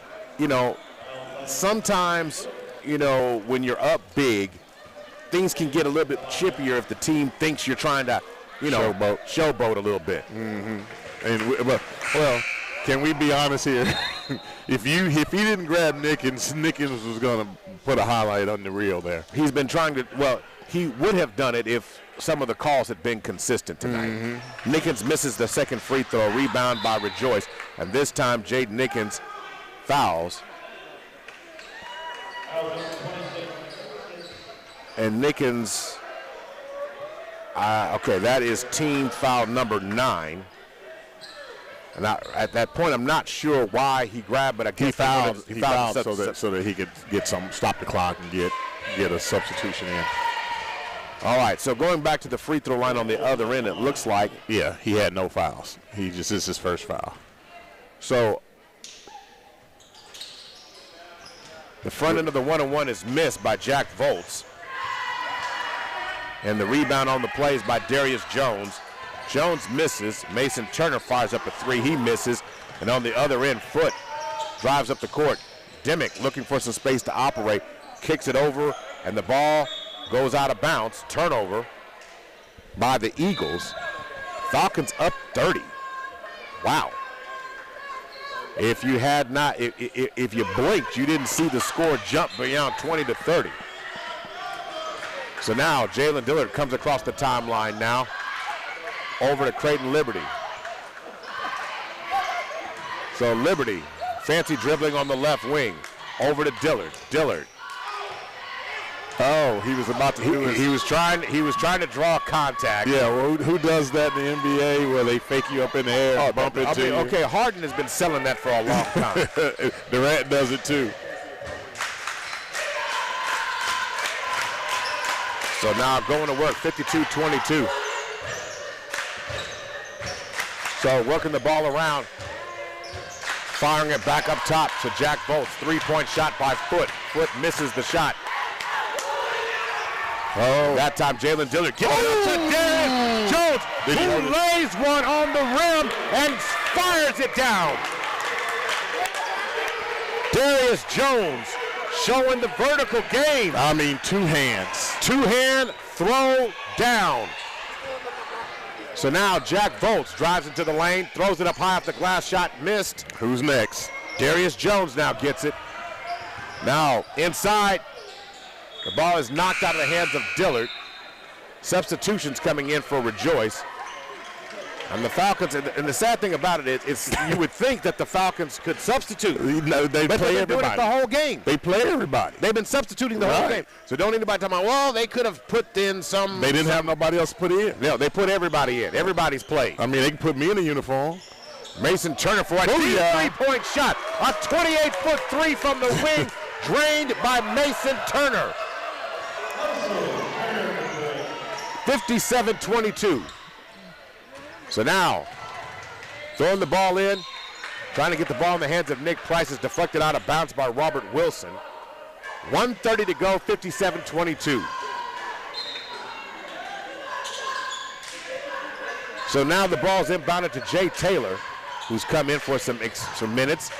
sometimes, when you're up big, things can get a little bit chippier if the team thinks you're trying to, showboat a little bit. Mm-hmm. And well, can we be honest here? If he didn't grab Nickens was going to put a highlight on the reel there. He's been trying to, well, he would have done it if some of the calls had been consistent tonight. Mm-hmm. Nickens misses the second free throw, rebound by Rejoice, and this time Jaden Nickens fouls. And Nickens, okay, that is team foul number 9. And at that point, I'm not sure why he grabbed, but I guess he fouled so that he could get stop the clock and get a substitution in. All right, so going back to the free throw line on the other end, it looks like. Yeah, he had no fouls. This is his first foul. So the front end of the 1-on-1 is missed by Jack Volts. And the rebound on the play is by Darius Jones. Jones misses. Mason Turner fires up a 3. He misses. And on the other end, Foote drives up the court. Dimmick looking for some space to operate. Kicks it over, and the ball goes out of bounds. Turnover by the Eagles. Falcons up 30. Wow. If you had not, if you blinked, you didn't see the score jump beyond 20 to 30. So now Jalen Dillard comes across the timeline now. Over to Creighton Liberty. So Liberty, fancy dribbling on the left wing. Over to Dillard. Dillard. Oh, he was about to. He was trying to draw contact. Yeah, well, who does that in the NBA where they fake you up in the air and bump into you? Okay, Harden has been selling that for a long time. Durant does it too. So now going to work, 52-22. So working the ball around, firing it back up top to Jack Volts. 3-point shot by Foote. Foote misses the shot. Oh, that time Jalen Dillard gets it up to Darius Jones, who lays one on the rim and fires it down. Darius Jones showing the vertical game. I mean, two hands. Two-hand throw down. So now Jack Volts drives into the lane, throws it up high off the glass, shot missed. Who's next? Darius Jones now gets it. Now inside, the ball is knocked out of the hands of Dillard. Substitutions coming in for Rejoice. And the Falcons, and the sad thing about it is, you would think that the Falcons could substitute. But they've been doing it the whole game. They play everybody. They've been substituting the whole game. So don't anybody talk about, well, they could have put in some. They didn't have nobody else to put in. No, they put everybody in. Everybody's played. I mean, they can put me in a uniform. Mason Turner for a three-point shot. A 28-foot three from the wing, drained by Mason Turner. 57-22. So now, throwing the ball in, trying to get the ball in the hands of Nick Price, is deflected out of bounds by Robert Wilson. 1:30 to go, 57-22. So now the ball's inbounded to Jay Taylor, who's come in for some minutes.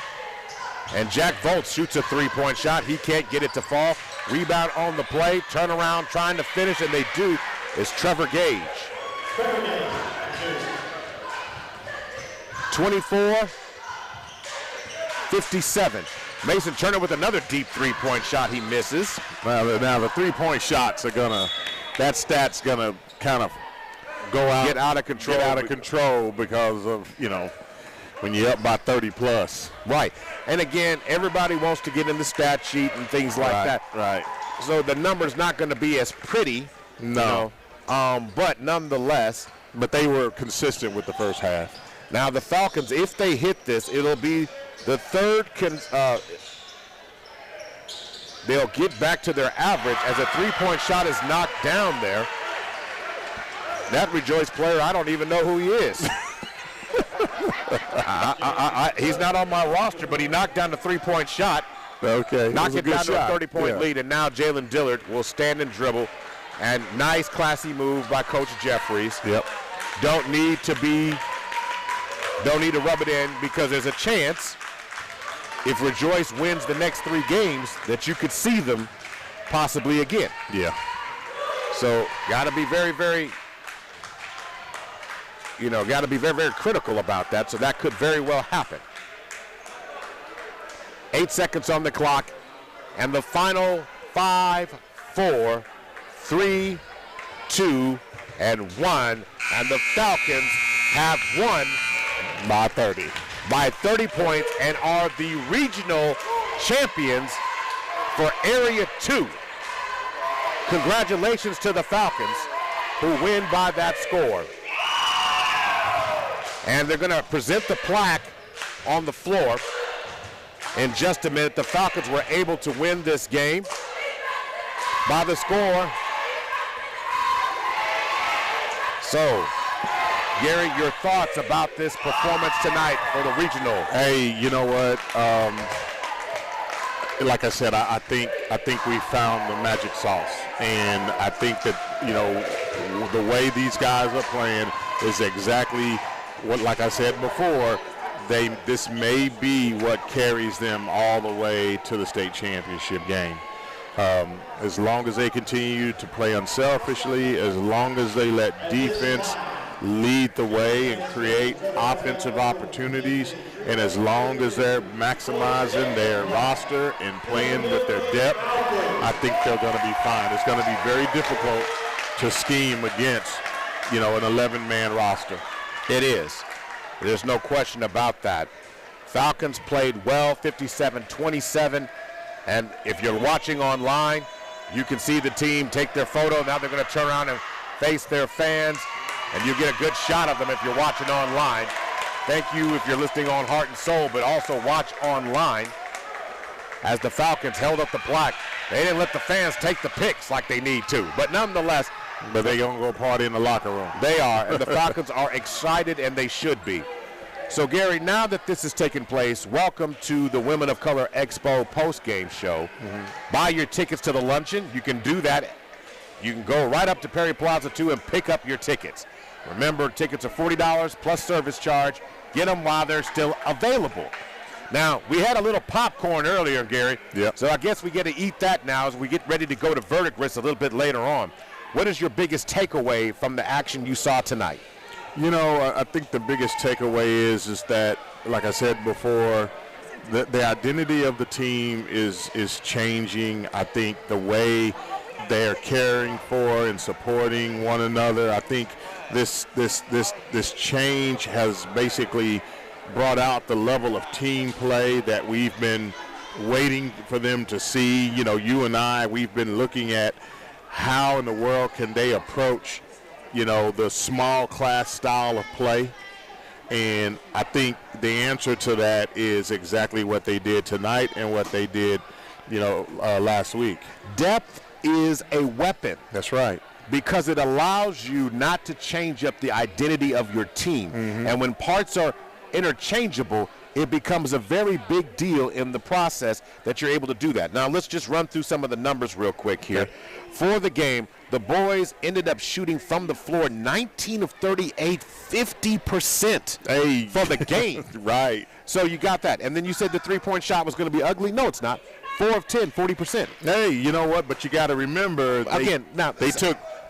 And Jack Volts shoots a three-point shot. He can't get it to fall. Rebound on the play, turnaround, trying to finish, and they do, is Trevor Gage. 24-57. Mason Turner with another deep three-point shot. He misses. Now the three-point shots are that stat's gonna kind of go out, get out of control. Get out of control because of, when you're up by 30 plus. Right. And again, everybody wants to get in the stat sheet and things like that. Right. So the number's not going to be as pretty. No. But nonetheless. But they were consistent with the first half. Now the Falcons, if they hit this, it'll be the third. They'll get back to their average as a three-point shot is knocked down there. That Rejoice player, I don't even know who he is. He's not on my roster, but he knocked down the three-point shot. Okay. Knocked it down to a 30-point lead, and now Jalen Dillard will stand and dribble. And nice, classy move by Coach Jeffries. Yep. Don't need to rub it in, because there's a chance if Rejoice wins the next 3 games that you could see them possibly again. Yeah. So got to be very, very, very critical about that. So that could very well happen. 8 seconds on the clock, and the final 5, 4, 3, 2, and 1, and the Falcons have won by 30. By 30 points and are the regional champions for Area 2. Congratulations to the Falcons, who win by that score. And they're going to present the plaque on the floor in just a minute. The Falcons were able to win this game by the score. So, Gary, your thoughts about this performance tonight for the regional? Hey, you know what? Like I said, I think we found the magic sauce, and I think that, you know, the way these guys are playing is exactly what, like I said before, this may be what carries them all the way to the state championship game. As long as they continue to play unselfishly, as long as they let defense lead the way and create offensive opportunities, and as long as they're maximizing their roster and playing with their depth, I think they're going to be fine. It's going to be very difficult to scheme against, you know, an 11-man roster. It is. There's no question about that. Falcons played well, 57-27, and if you're watching online, you can see the team take their photo. Now they're going to turn around and face their fans, and you get a good shot of them if you're watching online. Thank you if you're listening on Heart and Soul, but also watch online as the Falcons held up the plaque. They didn't let the fans take the pics like they need to, but nonetheless. But they're going to go party in the locker room. They are, and the Falcons are excited, and they should be. So, Gary, now that this has taken place, welcome to the Women of Color Expo post-game show. Buy your tickets to the luncheon. You can do that. You can go right up to Perry Plaza 2 and pick up your tickets. Remember, tickets are $40 plus service charge. Get them while they're still available. Now, we had a little popcorn earlier, Gary. Yep. So I guess we get to eat that now as we get ready to go to verdict risk a little bit later on. What is your biggest takeaway from the action you saw tonight? You know, I think the biggest takeaway is that, like I said before, the identity of the team is changing. I think the way they're caring for and supporting one another, I think this change has basically brought out the level of team play that we've been waiting for them to see. You know, you and I, we've been looking at how in the world can they approach, you know, the small class style of play. And I think the answer to that is exactly what they did tonight and what they did, you know, last week. Depth is a weapon. That's right. Because it allows you not to change up the identity of your team. And when parts are interchangeable, it becomes a very big deal in the process that you're able to do that. Now, let's just run through some of the numbers real quick here. Okay. For the game, the boys ended up shooting from the floor 19 of 38, 50% for the game. Right. So you got that. And then you said the three-point shot was going to be ugly. No, it's not. 4 of 10, 40%. Hey, you know what? But you got to remember,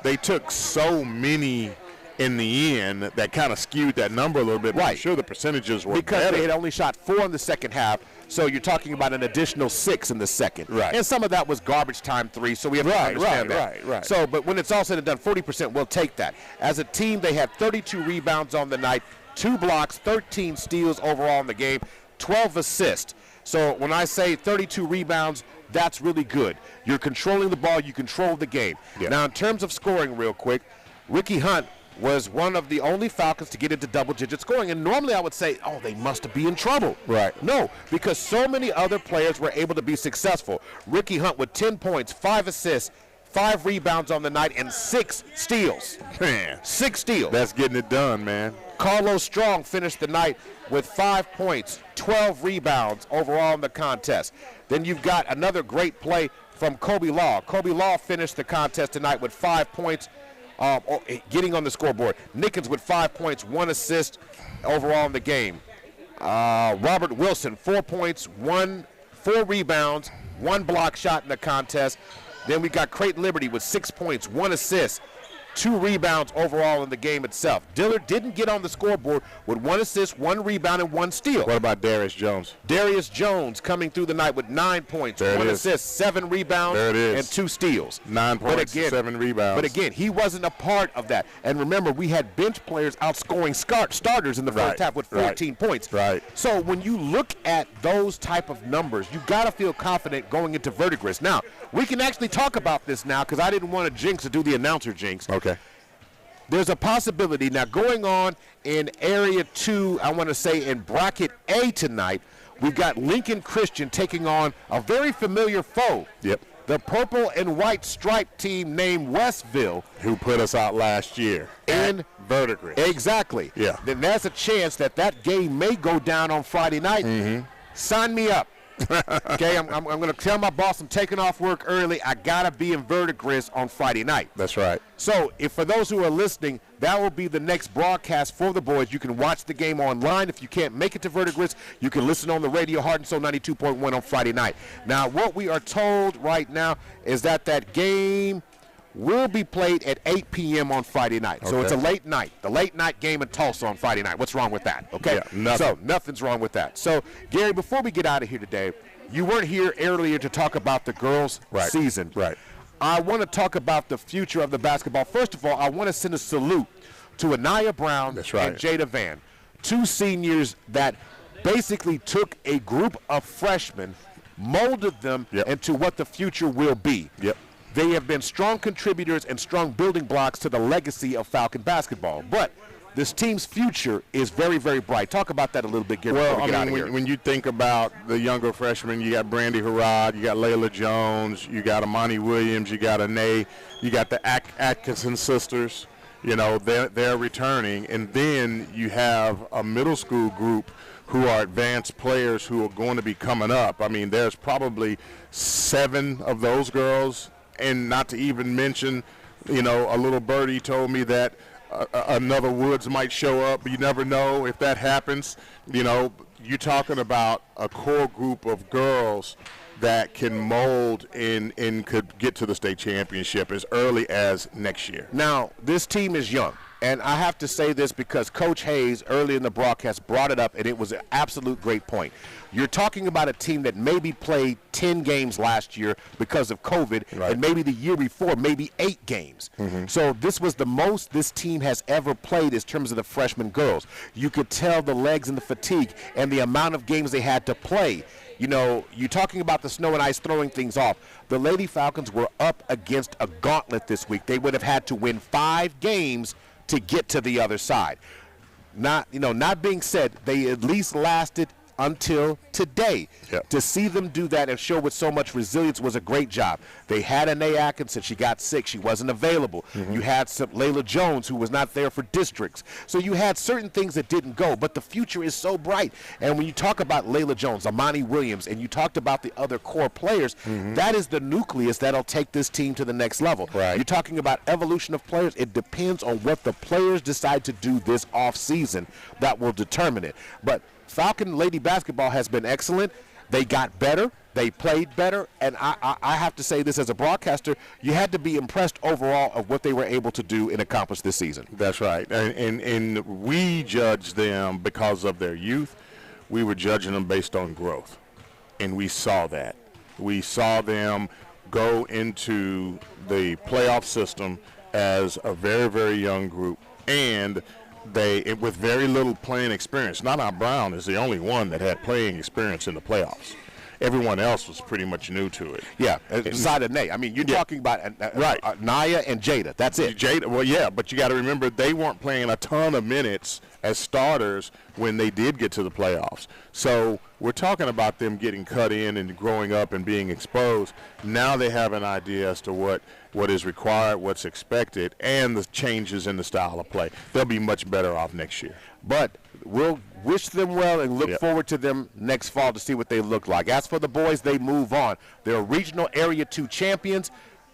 they took so many in the end that kind of skewed that number a little bit. But I'm sure the percentages were because better. They had only shot 4 in the second half, so you're talking about an additional 6 in the second. Right. And some of that was garbage time 3, so we have to understand that. Right. So, but when it's all said and done, 40%, we'll take that. As a team, they had 32 rebounds on the night, 2 blocks, 13 steals overall in the game, 12 assists. So when I say 32 rebounds, that's really good. You're controlling the ball, you control the game. Yeah. Now, in terms of scoring real quick, Ricky Hunt was one of the only Falcons to get into double-digit scoring. And normally I would say, oh, they must be in trouble. Right. No, because so many other players were able to be successful. Ricky Hunt with 10 points, 5 assists, 5 rebounds on the night, and 6 steals. Man. 6 steals. That's getting it done, man. Carlos Strong finished the night with 5 points, 12 rebounds overall in the contest. Then you've got another great play from Kobe Law. Kobe Law finished the contest tonight with 5 points, getting on the scoreboard. Nickens with 5 points, 1 assist overall in the game. Robert Wilson, 4 points, 4 rebounds, 1 block shot in the contest. Then we got Creighton Liberty with 6 points, 1 assist, 2 rebounds overall in the game itself. Dillard didn't get on the scoreboard with 1 assist, 1 rebound, and 1 steal. What about Darius Jones? Darius Jones coming through the night with 9 points, There it 1 is. assist, 7 rebounds, There it is. and 2 steals. 9 points, 7 rebounds. But again, he wasn't a part of that. And remember, we had bench players outscoring starters in the first half with 14 points. Right. So when you look at those type of numbers, you got to feel confident going into Verdigris. Now, we can actually talk about this now because I didn't want to jinx or do the announcer jinx. Okay. There's a possibility now going on in Area 2, I want to say in Bracket A tonight, we've got Lincoln Christian taking on a very familiar foe. Yep. The purple and white striped team named Westville. Who put us out last year in Verdigris. Exactly. Yeah. Then there's a chance that game may go down on Friday night. Mm-hmm. Sign me up. Okay, I'm going to tell my boss I'm taking off work early. I got to be in Verdigris on Friday night. That's right. So if for those who are listening, that will be the next broadcast for the boys. You can watch the game online. If you can't make it to Verdigris, you can listen on the radio, Heart and Soul 92.1 on Friday night. Now, what we are told right now is that game will be played at 8 p.m. on Friday night. So it's a late night, the late night game in Tulsa on Friday night. What's wrong with that? Okay, Yeah, nothing. So nothing's wrong with that. So, Gary, before we get out of here today, you weren't here earlier to talk about the girls' season. Right. I want to talk about the future of the basketball. First of all, I want to send a salute to Anaya Brown and Jada Van, 2 seniors that basically took a group of freshmen, molded them into what the future will be. Yep. They have been strong contributors and strong building blocks to the legacy of Falcon basketball. But this team's future is very, very bright. Talk about that a little bit, Gary, before we get out of here. When you think about the younger freshmen, you got Brandy Harrod, you got Layla Jones, you got Amani Williams, you got Anae, you got the Atkinson sisters. You know, they're returning. And then you have a middle school group who are advanced players who are going to be coming up. I mean, there's probably 7 of those girls. And not to even mention, you know, a little birdie told me that another Woods might show up, but you never know if that happens. You know, you're talking about a core group of girls that can mold and could get to the state championship as early as next year. Now, this team is young. And I have to say this because Coach Hayes, early in the broadcast, brought it up, and it was an absolute great point. You're talking about a team that maybe played 10 games last year because of COVID, and maybe the year before, maybe 8 games. So this was the most this team has ever played in terms of the freshman girls. You could tell the legs and the fatigue and the amount of games they had to play. You know, you're talking about the snow and ice throwing things off. The Lady Falcons were up against a gauntlet this week. They would have had to win 5 games to get to the other side. Not being said, they at least lasted until today. To see them do that and show with so much resilience was a great job. They had Anae Atkinson. She got sick. She wasn't available. You had some Layla Jones, who was not there for districts. So you had certain things that didn't go, but the future is so bright. And when you talk about Layla Jones, Amani Williams, and you talked about the other core players, that is the nucleus that'll take this team to the next level. You're talking about evolution of players. It depends on what the players decide to do this offseason that will determine it. But Falcon Lady basketball has been excellent. They got better. They played better. And I have to say this as a broadcaster, you had to be impressed overall of what they were able to do and accomplish this season. That's right. And we judge them because of their youth. We were judging them based on growth. And we saw that. We saw them go into the playoff system as a very, very young group. And with very little playing experience. Nana Brown is the only one that had playing experience in the playoffs. Everyone else was pretty much new to it. Yeah, aside of Nate. I mean, you're talking about Naya and Jada. That's it. Jada, well, yeah, but you got to remember they weren't playing a ton of minutes as starters when they did get to the playoffs. So we're talking about them getting cut in and growing up and being exposed. Now they have an idea as to what is required, what's expected, and the changes in the style of play. They'll be much better off next year. But we'll wish them well and look forward to them next fall to see what they look like. As for the boys, they move on. They're regional Area 2 champions.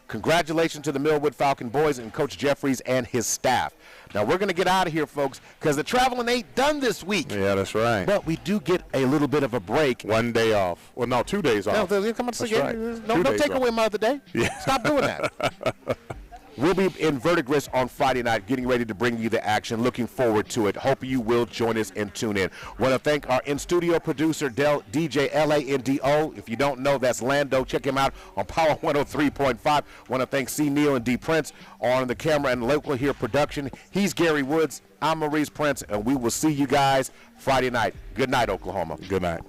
Congratulations to the Millwood Falcon boys and Coach Jeffries and his staff. Now, we're going to get out of here, folks, because the traveling ain't done this week. Yeah, that's right. But we do get a little bit of a break. 1 day off. Well, no, 2 days off. No, come on, that's right. Don't take away my other day. Yeah. Stop doing that. We'll be in Verdigris on Friday night, getting ready to bring you the action. Looking forward to it. Hope you will join us and tune in. Want to thank our in-studio producer, DJ Lando. If you don't know, that's Lando. Check him out on Power 103.5. Want to thank C. Neal and D. Prince on the camera and local here production. He's Gary Woods. I'm Maurice Prince, and we will see you guys Friday night. Good night, Oklahoma. Good night.